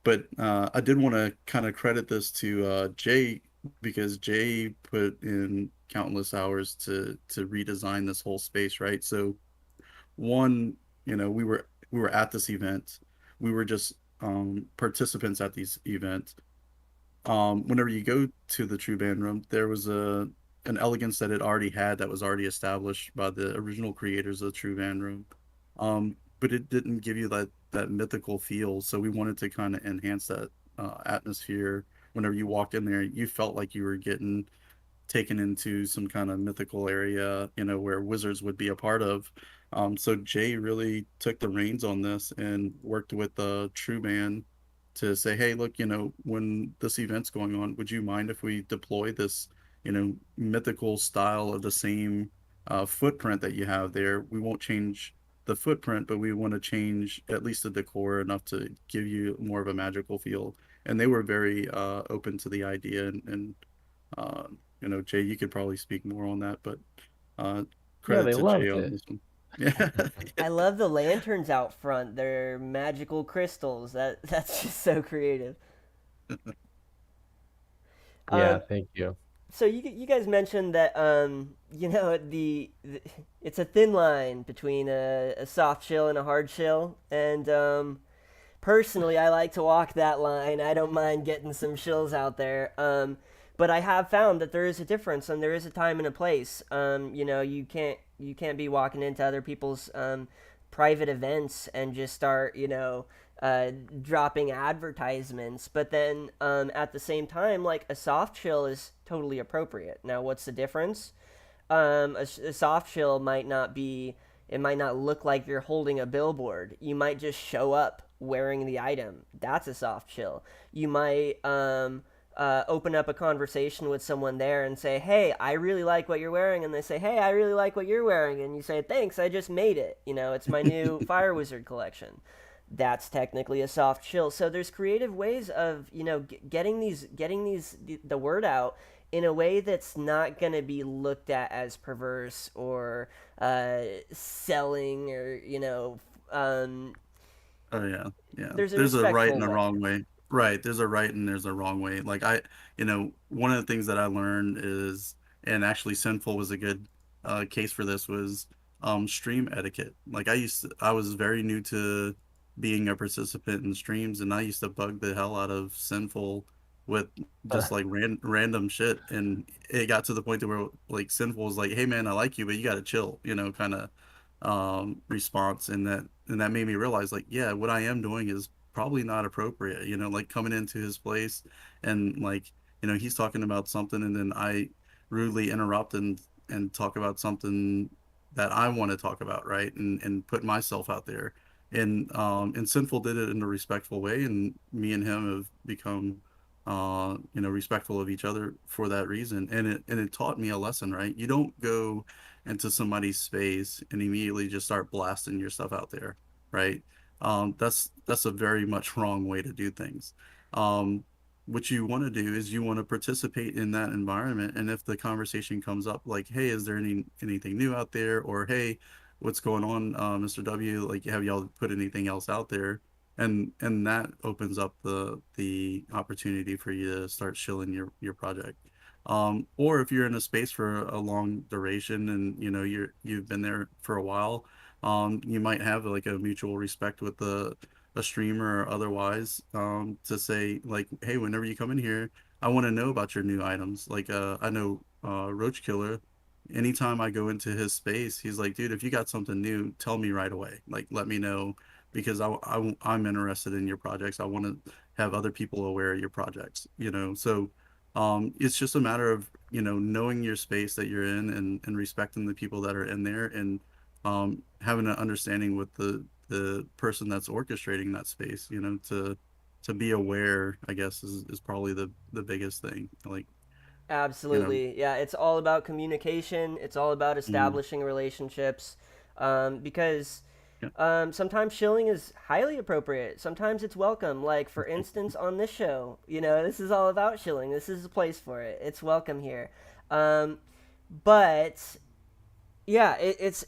But I did want to kind of credit this to Jay, because Jay put in countless hours to redesign this whole space, right? So one, we were at this event, we were just participants at these events. Whenever you go to the True Band room, there was an elegance that it already had, that was already established by the original creators of the True Band room. But it didn't give you that mythical feel. So we wanted to kind of enhance that atmosphere. Whenever you walked in there, you felt like you were getting taken into some kind of mythical area, where wizards would be a part of. So Jay really took the reins on this and worked with the True Band to say, hey, look, when this event's going on, would you mind if we deploy this, mythical style of the same footprint that you have there? We won't change the footprint, but we want to change at least the decor enough to give you more of a magical feel. And they were very open to the idea, and uh, Jay, you could probably speak more on that, but uh, Yeah, credit they to Jay loved on it. this one. Yeah. I love the lanterns out front. They're magical crystals. That's just so creative. Yeah, Um, thank you. so you guys mentioned that the it's a thin line between a soft chill and a hard chill, and personally, I like to walk that line. I don't mind getting some shills out there. But I have found that there is a difference, and there is a time and a place. You can't be walking into other people's private events and just start dropping advertisements. But then at the same time, like, a soft chill is totally appropriate. Now, what's the difference? A soft chill might not be, it might not look like you're holding a billboard. You might just show up wearing the item. That's a soft chill. You might open up a conversation with someone there and say, hey, I really like what you're wearing. And they say, hey, I really like what you're wearing. And you say, thanks, I just made it. It's my new Fire Wizard collection. That's technically a soft chill. So there's creative ways of getting the word out in a way that's not going to be looked at as perverse or selling, or Oh yeah, yeah. there's a There's a right respectful and a way. wrong way. Right. There's a right and there's a wrong way. Like one of the things that I learned is, and actually Sinful was a good case for this, was stream etiquette. Like I was very new to being a participant in streams, and I used to bug the hell out of Sinful with just like random shit, and it got to the point to where like Sinful was like, "Hey man, I like you, but you got to chill," kind of response. And that made me realize, like, yeah, what I am doing is probably not appropriate, like coming into his place, and like, he's talking about something, and then I rudely interrupt and talk about something that I want to talk about, right? And put myself out there. And Sinful did it in a respectful way, and me and him have become respectful of each other for that reason. And it taught me a lesson, right? You don't go into somebody's space and immediately just start blasting your stuff out there, right? That's a very much wrong way to do things. Um, what you want to do is you want to participate in that environment, and if the conversation comes up like, "Hey, is there anything new out there?" or "Hey, what's going on, Mr. W? Like, have y'all put anything else out there?" And that opens up the opportunity for you to start shilling your project. Or if you're in a space for a long duration, and you've been there for a while, you might have like a mutual respect with a streamer or otherwise, to say like, hey, whenever you come in here, I want to know about your new items. Like, I know Roach Killer, anytime I go into his space, he's like, dude, if you got something new, tell me right away. Like, let me know, because I'm interested in your projects. I want to have other people aware of your projects, so it's just a matter of knowing your space that you're in, and respecting the people that are in there, and having an understanding with the person that's orchestrating that space, to be aware, I guess, is probably the biggest thing, like, you know Absolutely. Yeah, it's all about communication. It's all about mm, establishing relationships. Because yeah. sometimes shilling is highly appropriate. Sometimes it's welcome. Like, for instance, on this show, this is all about shilling. This is a place for it. It's welcome here. Um, but yeah, it's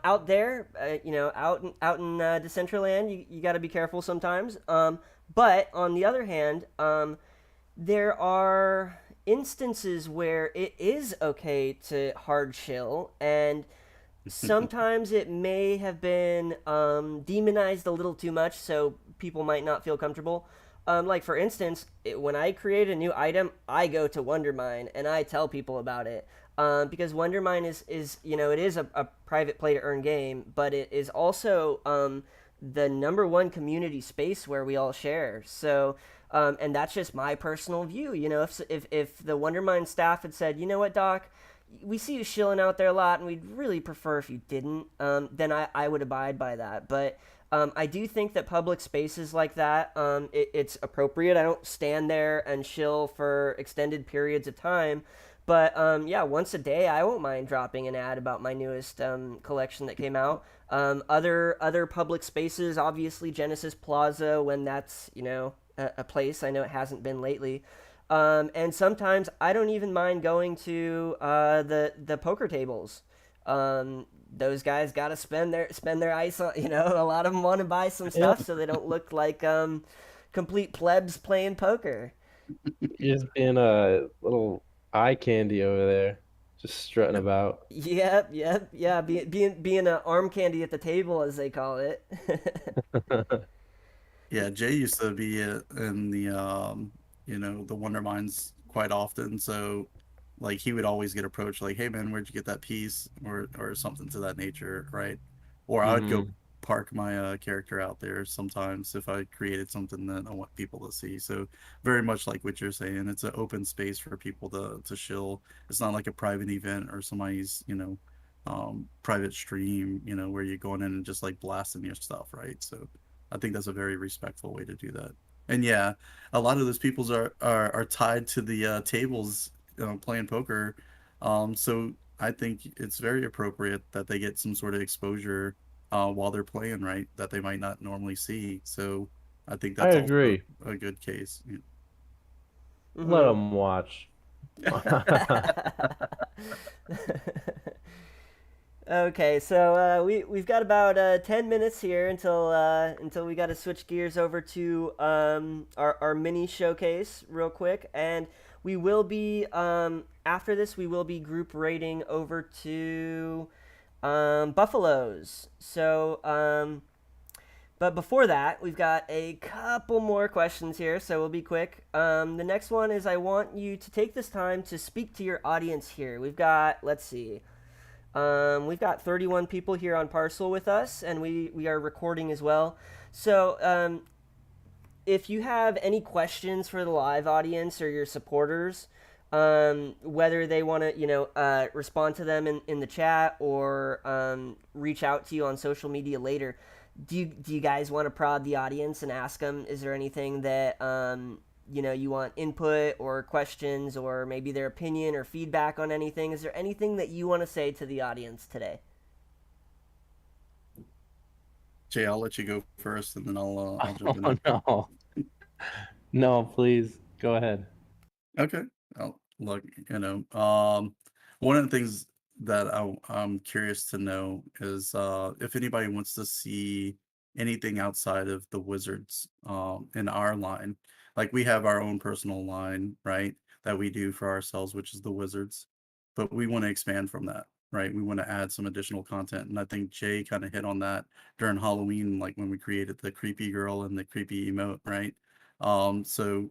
out there, out in Decentraland. You got to be careful sometimes. But on the other hand, there are instances where it is okay to hard chill, and sometimes it may have been demonized a little too much, so people might not feel comfortable. Like for instance, when I create a new item, I go to Wondermine and I tell people about it. Because Wondermine is it is a private play to earn game, but it is also the number one community space where we all share. So, and that's just my personal view. If the Wondermine staff had said, you know what, Doc, we see you shilling out there a lot, and we'd really prefer if you didn't, then I would abide by that. But I do think that public spaces like that, it's appropriate. I don't stand there and shill for extended periods of time. But yeah, once a day, I won't mind dropping an ad about my newest collection that came out. Other public spaces, obviously Genesis Plaza, when that's a place. I know it hasn't been lately. And sometimes I don't even mind going to the poker tables. Those guys got to spend their ice on. A lot of them want to buy some stuff so they don't look like complete plebs playing poker. You're just being a little eye candy over there, just strutting about. Yep, yeah. Being an arm candy at the table, as they call it. Yeah, Jay used to be in the Wonder Mines quite often. So, like, he would always get approached, like, "Hey, man, where'd you get that piece?" or something to that nature, right? Or I would go Hmm. park my character out there sometimes if I created something that I want people to see. So, very much like what you're saying, it's an open space for people to chill. It's not like a private event or somebody's private stream, where you're going in and just like blasting your stuff, right? So I think that's a very respectful way to do that. And yeah, a lot of those peoples are tied to the tables, playing poker. So I think it's very appropriate that they get some sort of exposure while they're playing, right? That they might not normally see. So I think I that's also agree. a good case. Let Hmm. them watch. Okay, so we've got about 10 minutes here until we got to switch gears over to our mini showcase real quick, and we will be after this we will be group rating over to Buffaloes. So but before that, we've got a couple more questions here, so we'll be quick. The next one is I want you to take this time to speak to your audience here. We've got, let's see, we've got 31 people here on Parcel with us, and we are recording as well. So if you have any questions for the live audience or your supporters, whether they want to, respond to them in the chat or reach out to you on social media later, do you guys want to prod the audience and ask them, is there anything that you want input or questions or maybe their opinion or feedback on anything? Is there anything that you want to say to the audience today? Jay, I'll let you go first, and then I'll jump in Oh after. no. No, please go ahead. Okay. Oh, look, one of the things that I'm curious to know is if anybody wants to see anything outside of the Wizards in our line. Like we have our own personal line, right, that we do for ourselves, which is the Wizards, but we want to expand from that, right? We want to add some additional content, and I think Jay kind of hit on that during Halloween, like when we created the creepy girl and the creepy emote, right? So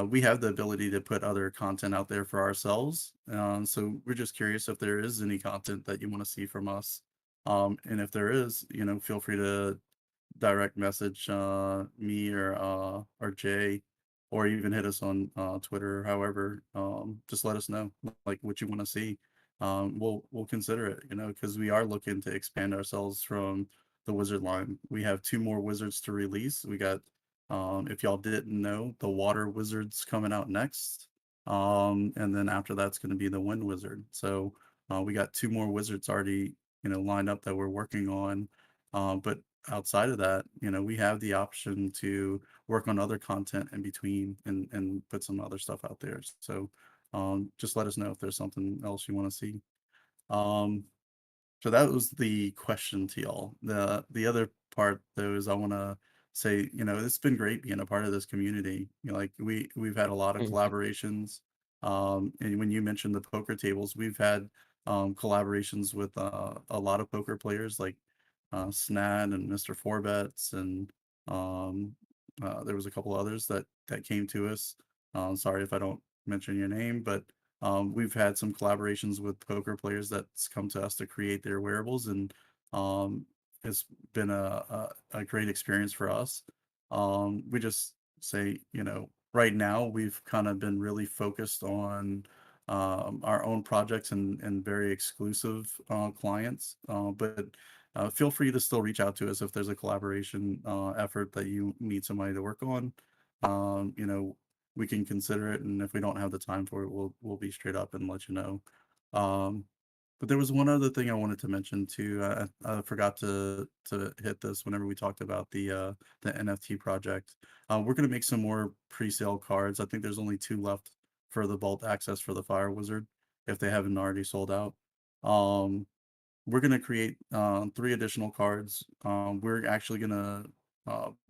we have the ability to put other content out there for ourselves. So we're just curious if there is any content that you want to see from us. And if there is, feel free to direct message me or Jay, or even hit us on Twitter. However, just let us know like what you want to see. We'll consider it, because we are looking to expand ourselves from the wizard line. We have two more wizards to release. We got, if y'all didn't know, the water wizard's coming out next. And then after that's going to be the wind wizard. So we got two more wizards already, lined up that we're working on. But outside of that, we have the option to work on other content in between and put some other stuff out there. So just let us know if there's something else you want to see. Um, so that was the question to y'all. The other part though is I want to say, it's been great being a part of this community. Like we've had a lot of Mhm. collaborations. And when you mentioned the poker tables, we've had collaborations with a lot of poker players like Snad and Mr. Forbets, and um, there was a couple others that came to us. Sorry if I don't mention your name, but we've had some collaborations with poker players that's come to us to create their wearables, and um, it's been a great experience for us. We just say, right now we've kind of been really focused on our own projects and very exclusive clients. But feel free to still reach out to us if there's a collaboration effort that you need somebody to work on. We can consider it, and if we don't have the time for it, we'll be straight up and let you know. Um, but there was one other thing I wanted to mention too. I forgot to hit this whenever we talked about the NFT project. We're gonna make some more pre-sale cards. I think there's only 2 left for the Vault Access for the Fire Wizard, if they haven't already sold out. Um, we're gonna create 3 additional cards. We're actually gonna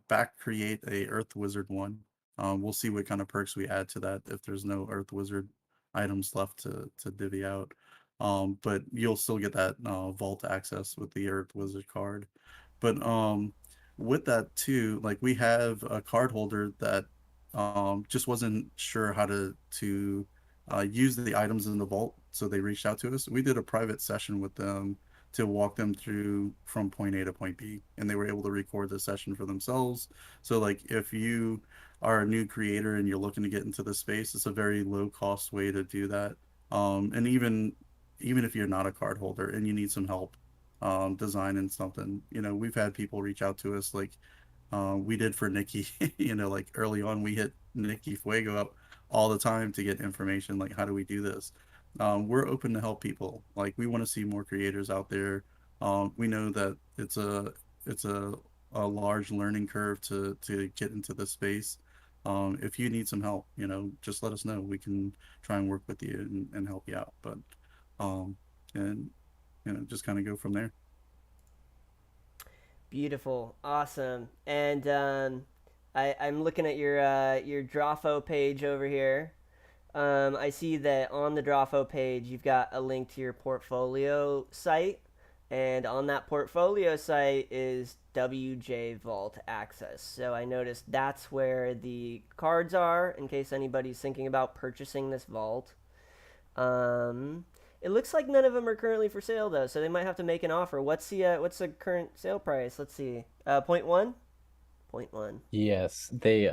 back create a Earth Wizard one. We'll see what kind of perks we add to that if there's no Earth Wizard items left to divvy out. But you'll still get that vault access with the Earth Wizard card. But with that too, like we have a card holder that just wasn't sure how to use the items in the vault, so they reached out to us. We did a private session with them to walk them through from point A to point B, and they were able to record the session for themselves. So like if you are a new creator and you're looking to get into the space, it's a very low cost way to do that. And even if you're not a card holder and you need some help designing something, we've had people reach out to us like we did for Nikki. Like early on, we hit Nikki Fuego up all the time to get information. Like, how do we do this? We're open to help people. Like, we want to see more creators out there. We know that it's a large learning curve to get into this space. If you need some help, just let us know. We can try and work with you and help you out. But um, and just kind of go from there. Beautiful, awesome, and I'm looking at your Drawfo page over here. I see that on the Drawfo page you've got a link to your portfolio site, and on that portfolio site is WJ Vault Access. So I noticed that's where the cards are in case anybody's thinking about purchasing this vault. Um, it looks like none of them are currently for sale though, so they might have to make an offer. What's the current sale price? Let's see. Point one. Point one. Yes, they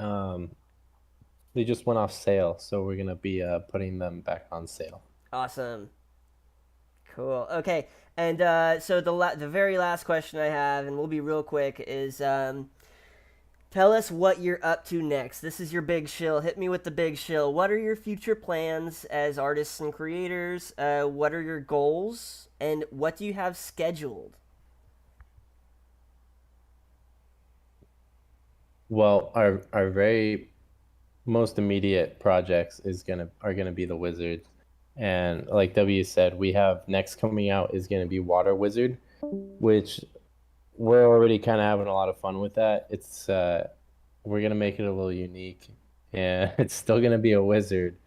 just went off sale, so we're gonna be putting them back on sale. Awesome. Cool. Okay. And so the very last question I have, and we'll be real quick, is tell us what you're up to next. This is your big shill. Hit me with the big shill. What are your future plans as artists and creators? What are your goals? And what do you have scheduled? Well, our very most immediate projects are gonna be the Wizard, and like W said, we have next coming out is gonna be Water Wizard, which we're already kind of having a lot of fun with that. It's we're gonna make it a little unique, and it's still gonna be a wizard,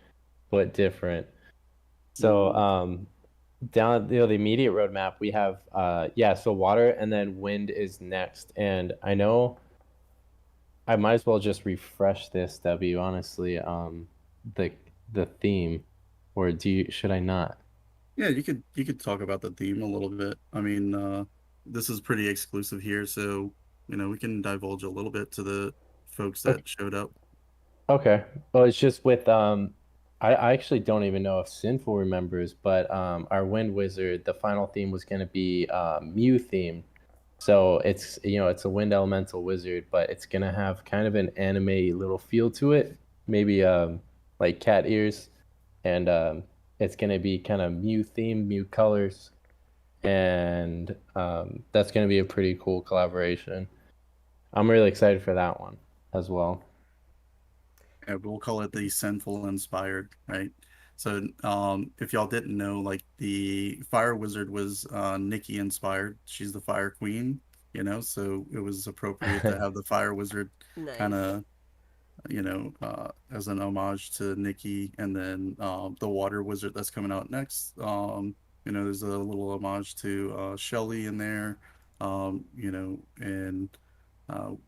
but different. So down the immediate roadmap we have so water and then wind is next, and I know I might as well just refresh this, W, honestly. The the theme, or should I not? Yeah, you could talk about the theme a little bit. I mean, this is pretty exclusive here, so we can divulge a little bit to the folks Okay. that showed up. Okay. Well, it's just with I actually don't even know if Sinful remembers, but our Wind Wizard, the final theme was going to be Mew themed. So it's a wind elemental wizard, but it's going to have kind of an anime little feel to it, maybe like cat ears, and it's going to be kind of Mew themed, Mew colors, and that's going to be a pretty cool collaboration. I'm really excited for that one as well. Yeah, we'll call it the sinful inspired, right? So, if y'all didn't know, like the fire wizard was Nikki inspired. She's the fire queen. so it was appropriate to have the fire wizard kind Nice. of, as an homage to Nikki, and then the water wizard that's coming out next. There's a little homage to Shelly in there, and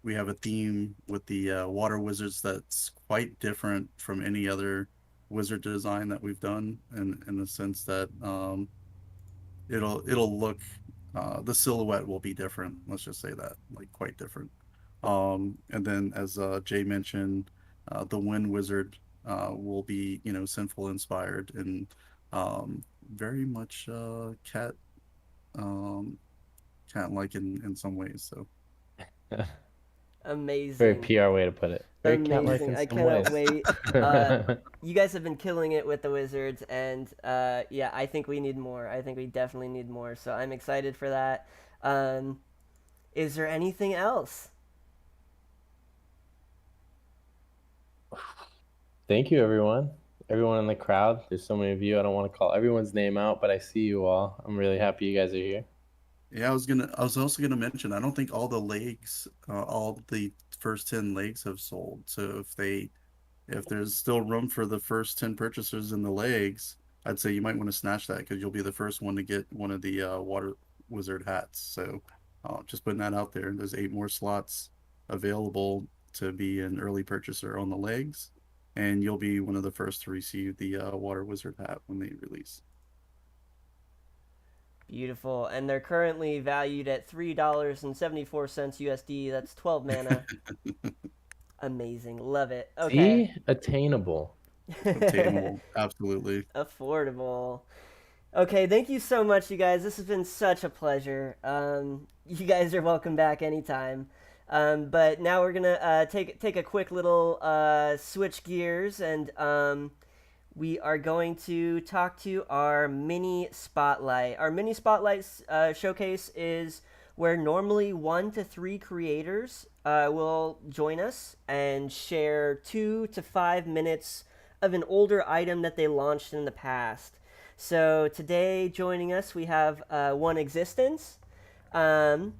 we have a theme with the water wizards that's quite different from any other wizard design that we've done, in the sense that it'll look, the silhouette will be different. Let's just say that, like, quite different. And then, as Jay mentioned, the Wind Wizard will be, sinful inspired, and very much um, cat like in some ways. So Very Amazing. PR way to put it. Very cat-like Amazing. in I some cannot ways. wait. You guys have been killing it with the wizards, and yeah, I think we need more. I think we definitely need more. So I'm excited for that. Is there anything else? Thank you, everyone. Everyone in the crowd. There's so many of you. I don't want to call everyone's name out, but I see you all. I'm really happy you guys are here. yeah, I was also gonna mention, I don't think all the legs, all the first 10 legs have sold. So if there's still room for the first 10 purchasers in the legs, I'd say you might want to snatch that, because you'll be the first one to get one of the water wizard hats. So just putting that out there. There's 8 more slots available to be an early purchaser on the legs, and you'll be one of the first to receive the water wizard hat when they release. Beautiful. And they're currently valued at $3.74 USD. That's 12 mana. Amazing. Love it. Okay. See? Attainable. Obtainable, absolutely. Affordable. Okay, thank you so much, you guys. This has been such a pleasure. You guys are welcome back anytime. But now we're gonna take a quick little switch gears, and we are going to talk to our mini spotlight. Our mini spotlight showcase is where normally 1 to 3 creators will join us and share 2 to 5 minutes of an older item that they launched in the past. So today, joining us, we have One Existence, and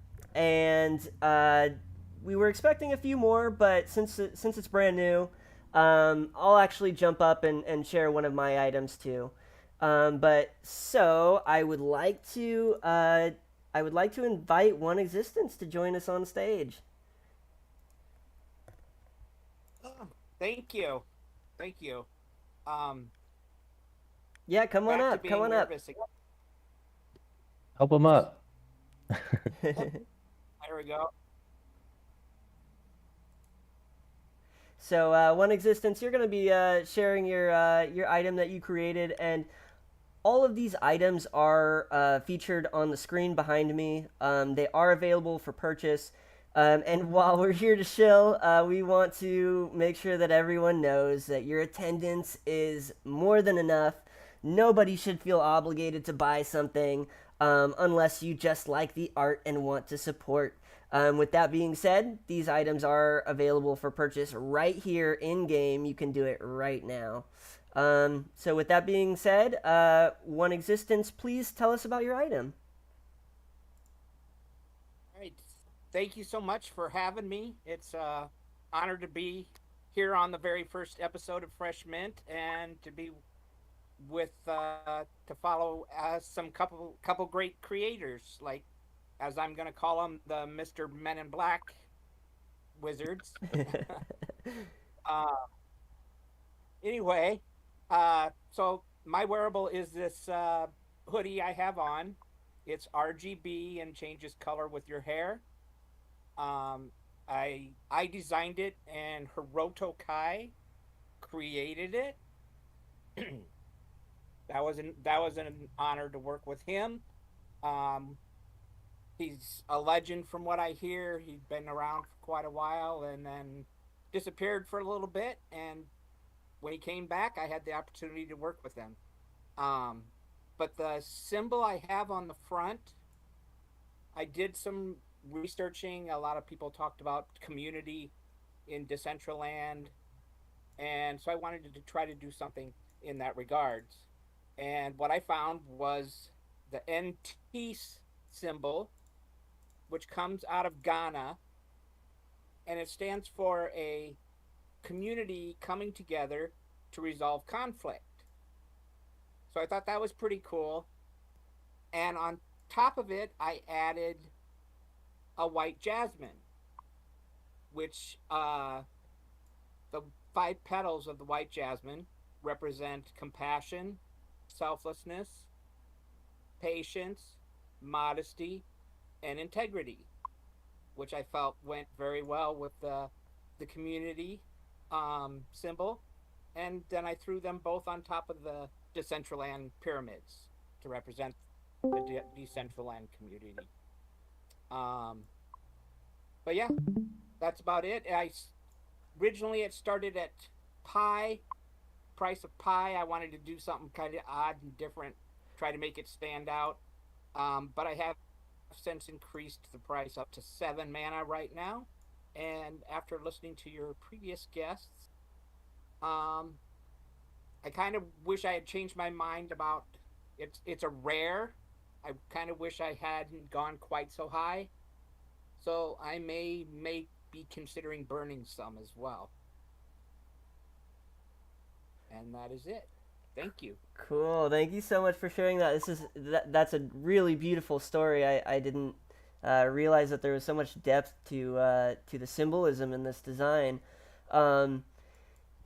we were expecting a few more, but since it's brand new, I'll actually jump up and share one of my items too. But so I would like to invite One Existence to join us on stage. Oh, thank you. Thank you. Yeah, come on Back to up. being Come on up. nervous again. Help them up. There we go. So, One Existence, you're going to be sharing your item that you created, and all of these items are featured on the screen behind me. They are available for purchase. And while we're here to shill, we want to make sure that everyone knows that your attendance is more than enough. Nobody should feel obligated to buy something unless you just like the art and want to support. With that being said, these items are available for purchase right here in game. You can do it right now. So with that being said, One Existence, please tell us about your item. All right. Thank you so much for having me. It's honor to be here on the very first episode of Fresh Mint, and to be with to follow some couple great creators, like, as I'm gonna call them, the Mr. Men in Black wizards. uh, anyway, so my wearable is this hoodie I have on. It's RGB and changes color with your hair. I designed it, and Hiroto Kai created it. That was an honor to work with him. He's a legend from what I hear. He's been around for quite a while, and then disappeared for a little bit. And when he came back, I had the opportunity to work with him. But the symbol I have on the front, I did some researching. A lot of people talked about community in Decentraland, and so I wanted to try to do something in that regards. And what I found was the NT symbol which comes out of Ghana, and it stands for a community coming together to resolve conflict. So I thought that was pretty cool. And on top of it, I added a white jasmine, which the 5 petals of the white jasmine represent compassion, selflessness, patience, modesty, and integrity, which I felt went very well with the community symbol. And then I threw them both on top of the Decentraland pyramids to represent the Decentraland community. But yeah, that's about it. Originally it started at price of pi. I wanted to do something kind of odd and different, try to make it stand out. But I have since increased the price up to 7 mana right now. And after listening to your previous guests, I kind of wish I had changed my mind about it's a rare. I kind of wish I hadn't gone quite so high. So I may be considering burning some as well. And that is it. Thank you. Cool. Thank you so much for sharing that. That's a really beautiful story. I didn't realize that there was so much depth to the symbolism in this design.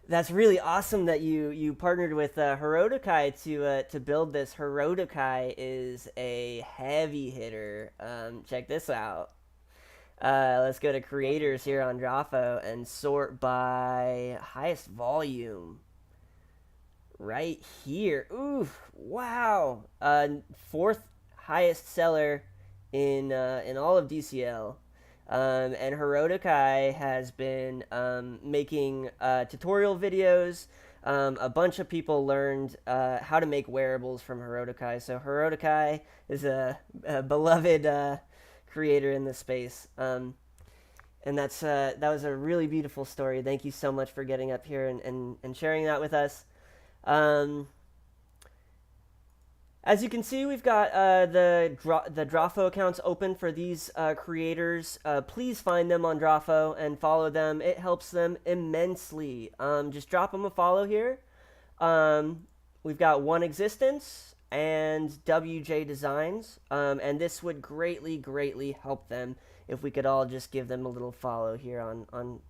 That's really awesome that you partnered with Herodokai to build this. Herodokai is a heavy hitter. Check this out. Let's go to creators here on Drafo and sort by highest volume. Right here. Oof! Wow. 4th highest seller in all of DCL. And Herodokai has been making tutorial videos. A bunch of people learned how to make wearables from Herodokai. So Herodokai is a beloved creator in this space. And that was a really beautiful story. Thank you so much for getting up here and sharing that with us. As you can see, we've got the Drafo accounts open for these creators. Please find them on Drafo and follow them. It helps them immensely. Just drop them a follow here. We've got One Existence and WJ Designs. And this would greatly help them if we could all just give them a little follow here on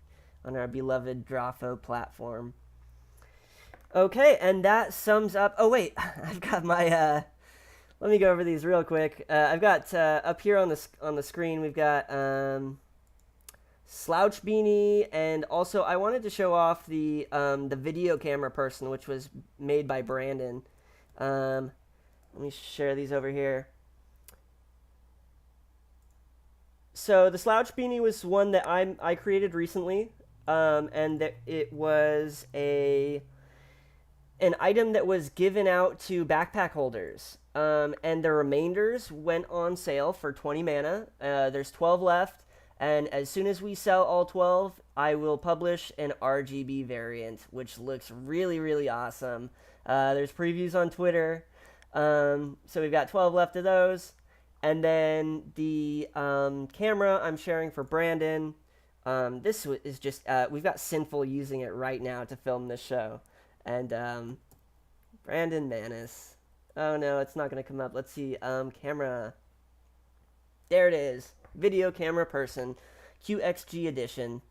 our beloved Drafo platform. Okay, and that sums up... Oh, wait. I've got my... let me go over these real quick. I've got up here on the screen, we've got Slouch Beanie, and also I wanted to show off the video camera person, which was made by Brandon. Let me share these over here. So the Slouch Beanie was one that I created recently, and it was an item that was given out to backpack holders, and the remainders went on sale for 20 mana. There's 12 left, and as soon as we sell all 12, I will publish an RGB variant, which looks really awesome. There's previews on Twitter, so we've got 12 left of those, and then the camera I'm sharing for Brandon. This is just, we've got Sinful using it right now to film this show. And Brandon Manis. Oh no, it's not gonna come up. Let's see. Camera. There it is. Video camera person, QXG edition.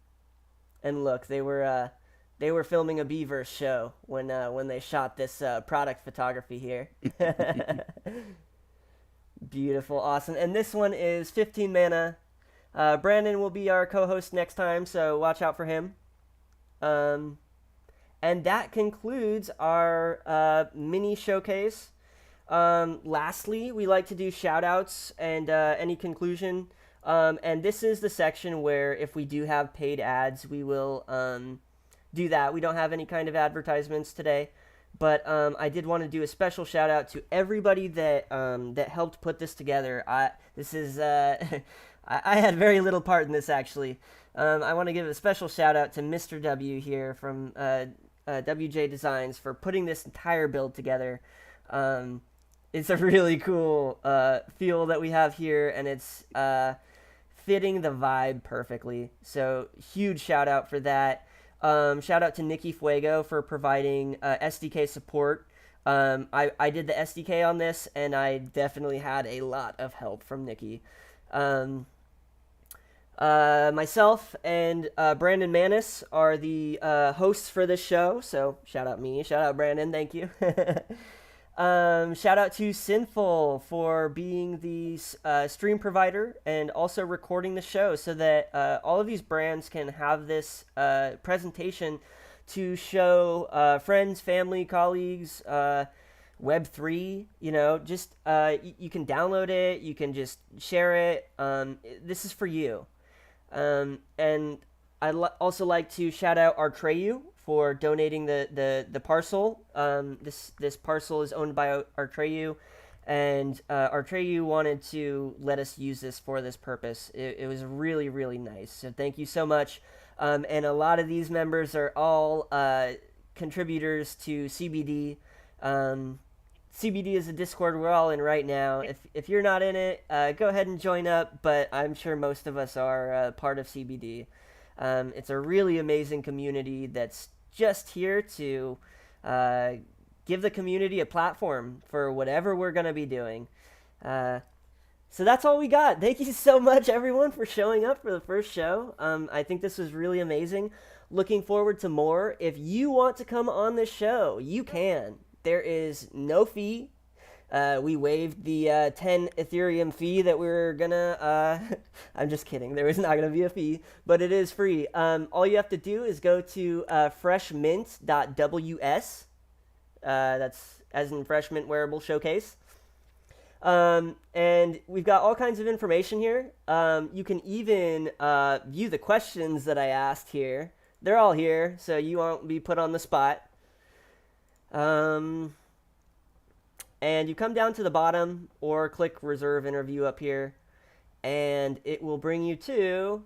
And look, they were filming a Beaverse show when they shot this product photography here. Beautiful, awesome. And this one is 15 mana. Brandon will be our co-host next time, so watch out for him. And that concludes our mini showcase. Lastly, we like to do shout-outs and any conclusion. And this is the section where if we do have paid ads, we will do that. We don't have any kind of advertisements today. But I did want to do a special shout-out to everybody that helped put this together. I had very little part in this, actually. I want to give a special shout-out to Mr. W here from... WJ Designs for putting this entire build together. It's a really cool feel that we have here, and it's fitting the vibe perfectly. So huge shout out for that. Shout out to Nikki Fuego for providing SDK support. I did the SDK on this, and I definitely had a lot of help from Nikki. Myself and Brandon Manis are the hosts for this show, so shout out me, shout out Brandon, thank you. Shout out to Sinful for being the stream provider and also recording the show so that all of these brands can have this presentation to show friends, family, colleagues, Web3, just you can download it, you can just share it. This is for you. And I'd also like to shout out Artreyu for donating the parcel. This parcel is owned by Artreyu, and Artreyu wanted to let us use this for this purpose. It was really, really nice. So thank you so much. And a lot of these members are all contributors to CBD. CBD is a Discord we're all in right now. If you're not in it, go ahead and join up, but I'm sure most of us are part of CBD. It's a really amazing community that's just here to give the community a platform for whatever we're going to be doing. So that's all we got. Thank you so much, everyone, for showing up for the first show. I think this was really amazing. Looking forward to more. If you want to come on this show, you can. There is no fee. We waived the 10 Ethereum fee that we were gonna... I'm just kidding. There is not going to be a fee, but it is free. All you have to do is go to freshmint.ws. That's as in Fresh Mint Wearable Showcase. And we've got all kinds of information here. You can even view the questions that I asked here. They're all here, so you won't be put on the spot. And you come down to the bottom or click reserve interview up here, and it will bring you to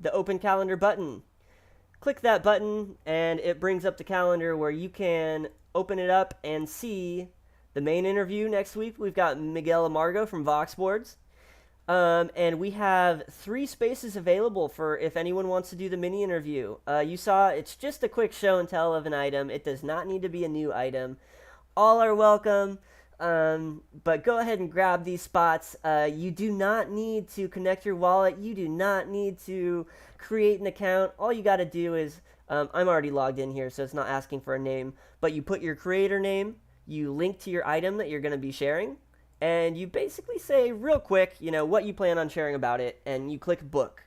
the open calendar button. Click that button and it brings up the calendar where you can open it up and see the main interview next week. We've got Miguel Amargo from Voxboards. And we have 3 spaces available for if anyone wants to do the mini interview. You saw it's just a quick show and tell of an item. It does not need to be a new item. All are welcome. But go ahead and grab these spots. You do not need to connect your wallet. You do not need to create an account. All you got to do is, I'm already logged in here, so it's not asking for a name. But you put your creator name, you link to your item that you're going to be sharing, and you basically say real quick, what you plan on sharing about it, and you click book.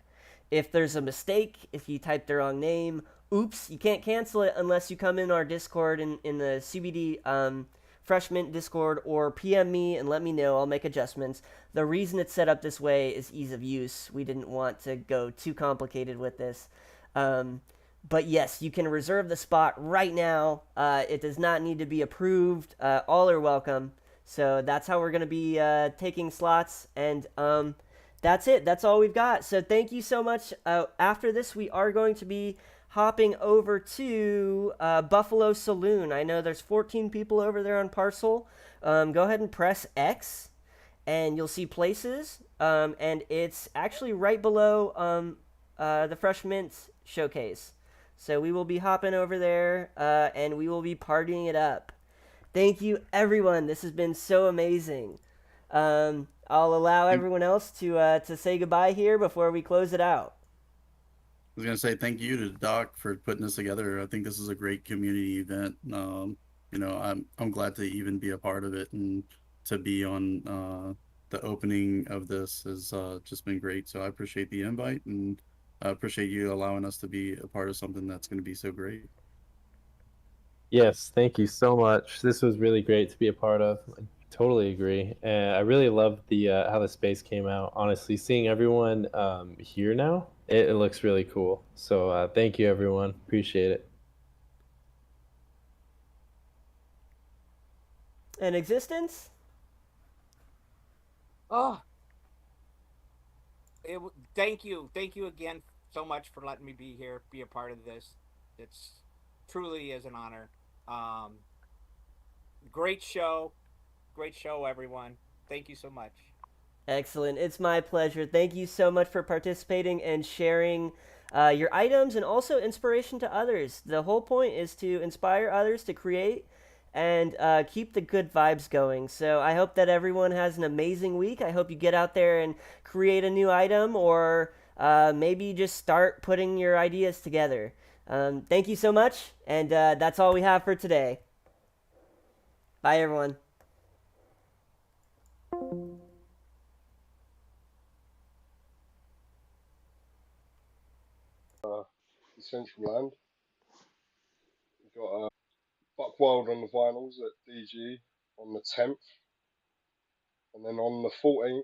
If there's a mistake, if you type the wrong name, oops, you can't cancel it unless you come in our Discord in the CBD Fresh Mint Discord or PM me and let me know. I'll make adjustments. The reason it's set up this way is ease of use. We didn't want to go too complicated with this. But yes, you can reserve the spot right now. It does not need to be approved. All are welcome. So that's how we're going to be taking slots. And that's it. That's all we've got. So thank you so much. After this, we are going to be hopping over to Bufalo Saloon. I know there's 14 people over there on Parcel. Go ahead and press X, and you'll see places. And it's actually right below the Fresh Mint Showcase. So we will be hopping over there, and we will be partying it up. Thank you, everyone. This has been so amazing. I'll allow everyone else to say goodbye here before we close it out. I was going to say thank you to Doc for putting this together. I think this is a great community event. I'm glad to even be a part of it, and to be on the opening of this has just been great. So I appreciate the invite, and I appreciate you allowing us to be a part of something that's going to be so great. Yes, thank you so much. This was really great to be a part of. I totally agree. And I really love the how the space came out. Honestly, seeing everyone here now, it looks really cool. So thank you, everyone. Appreciate it. An existence? Oh, thank you again so much for letting me be here, be a part of this. It's truly is an honor. Great show, everyone. Thank you so much. Excellent. It's my pleasure. Thank you so much for participating and sharing your items and also inspiration to others. The whole point is to inspire others to create and keep the good vibes going. So I hope that everyone has an amazing week. I hope you get out there and create a new item or maybe just start putting your ideas together. Thank you so much. And that's all we have for today. Bye, everyone. Central Land. We've got Buck Wild on the vinyls at DG on the 10th, and then on the 14th,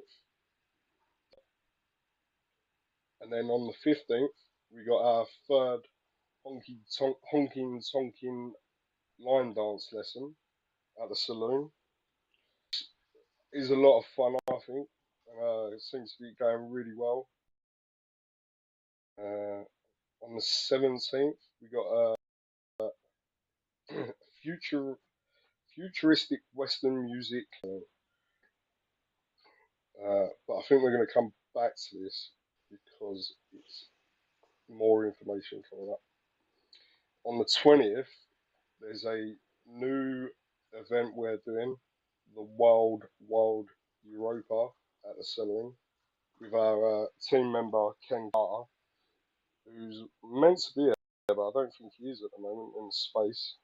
and then on the 15th, we got our third honking tonking line dance lesson at the saloon. It is a lot of fun, I think. It seems to be going really well. On the 17th, we got futuristic Western music. But I think we're going to come back to this because it's more information coming up. On the 20th, there's a new event we're doing, the Wild Europa at the Saloon, with our team member Ken Carter, who's meant to be here, but I don't think he is at the moment in space.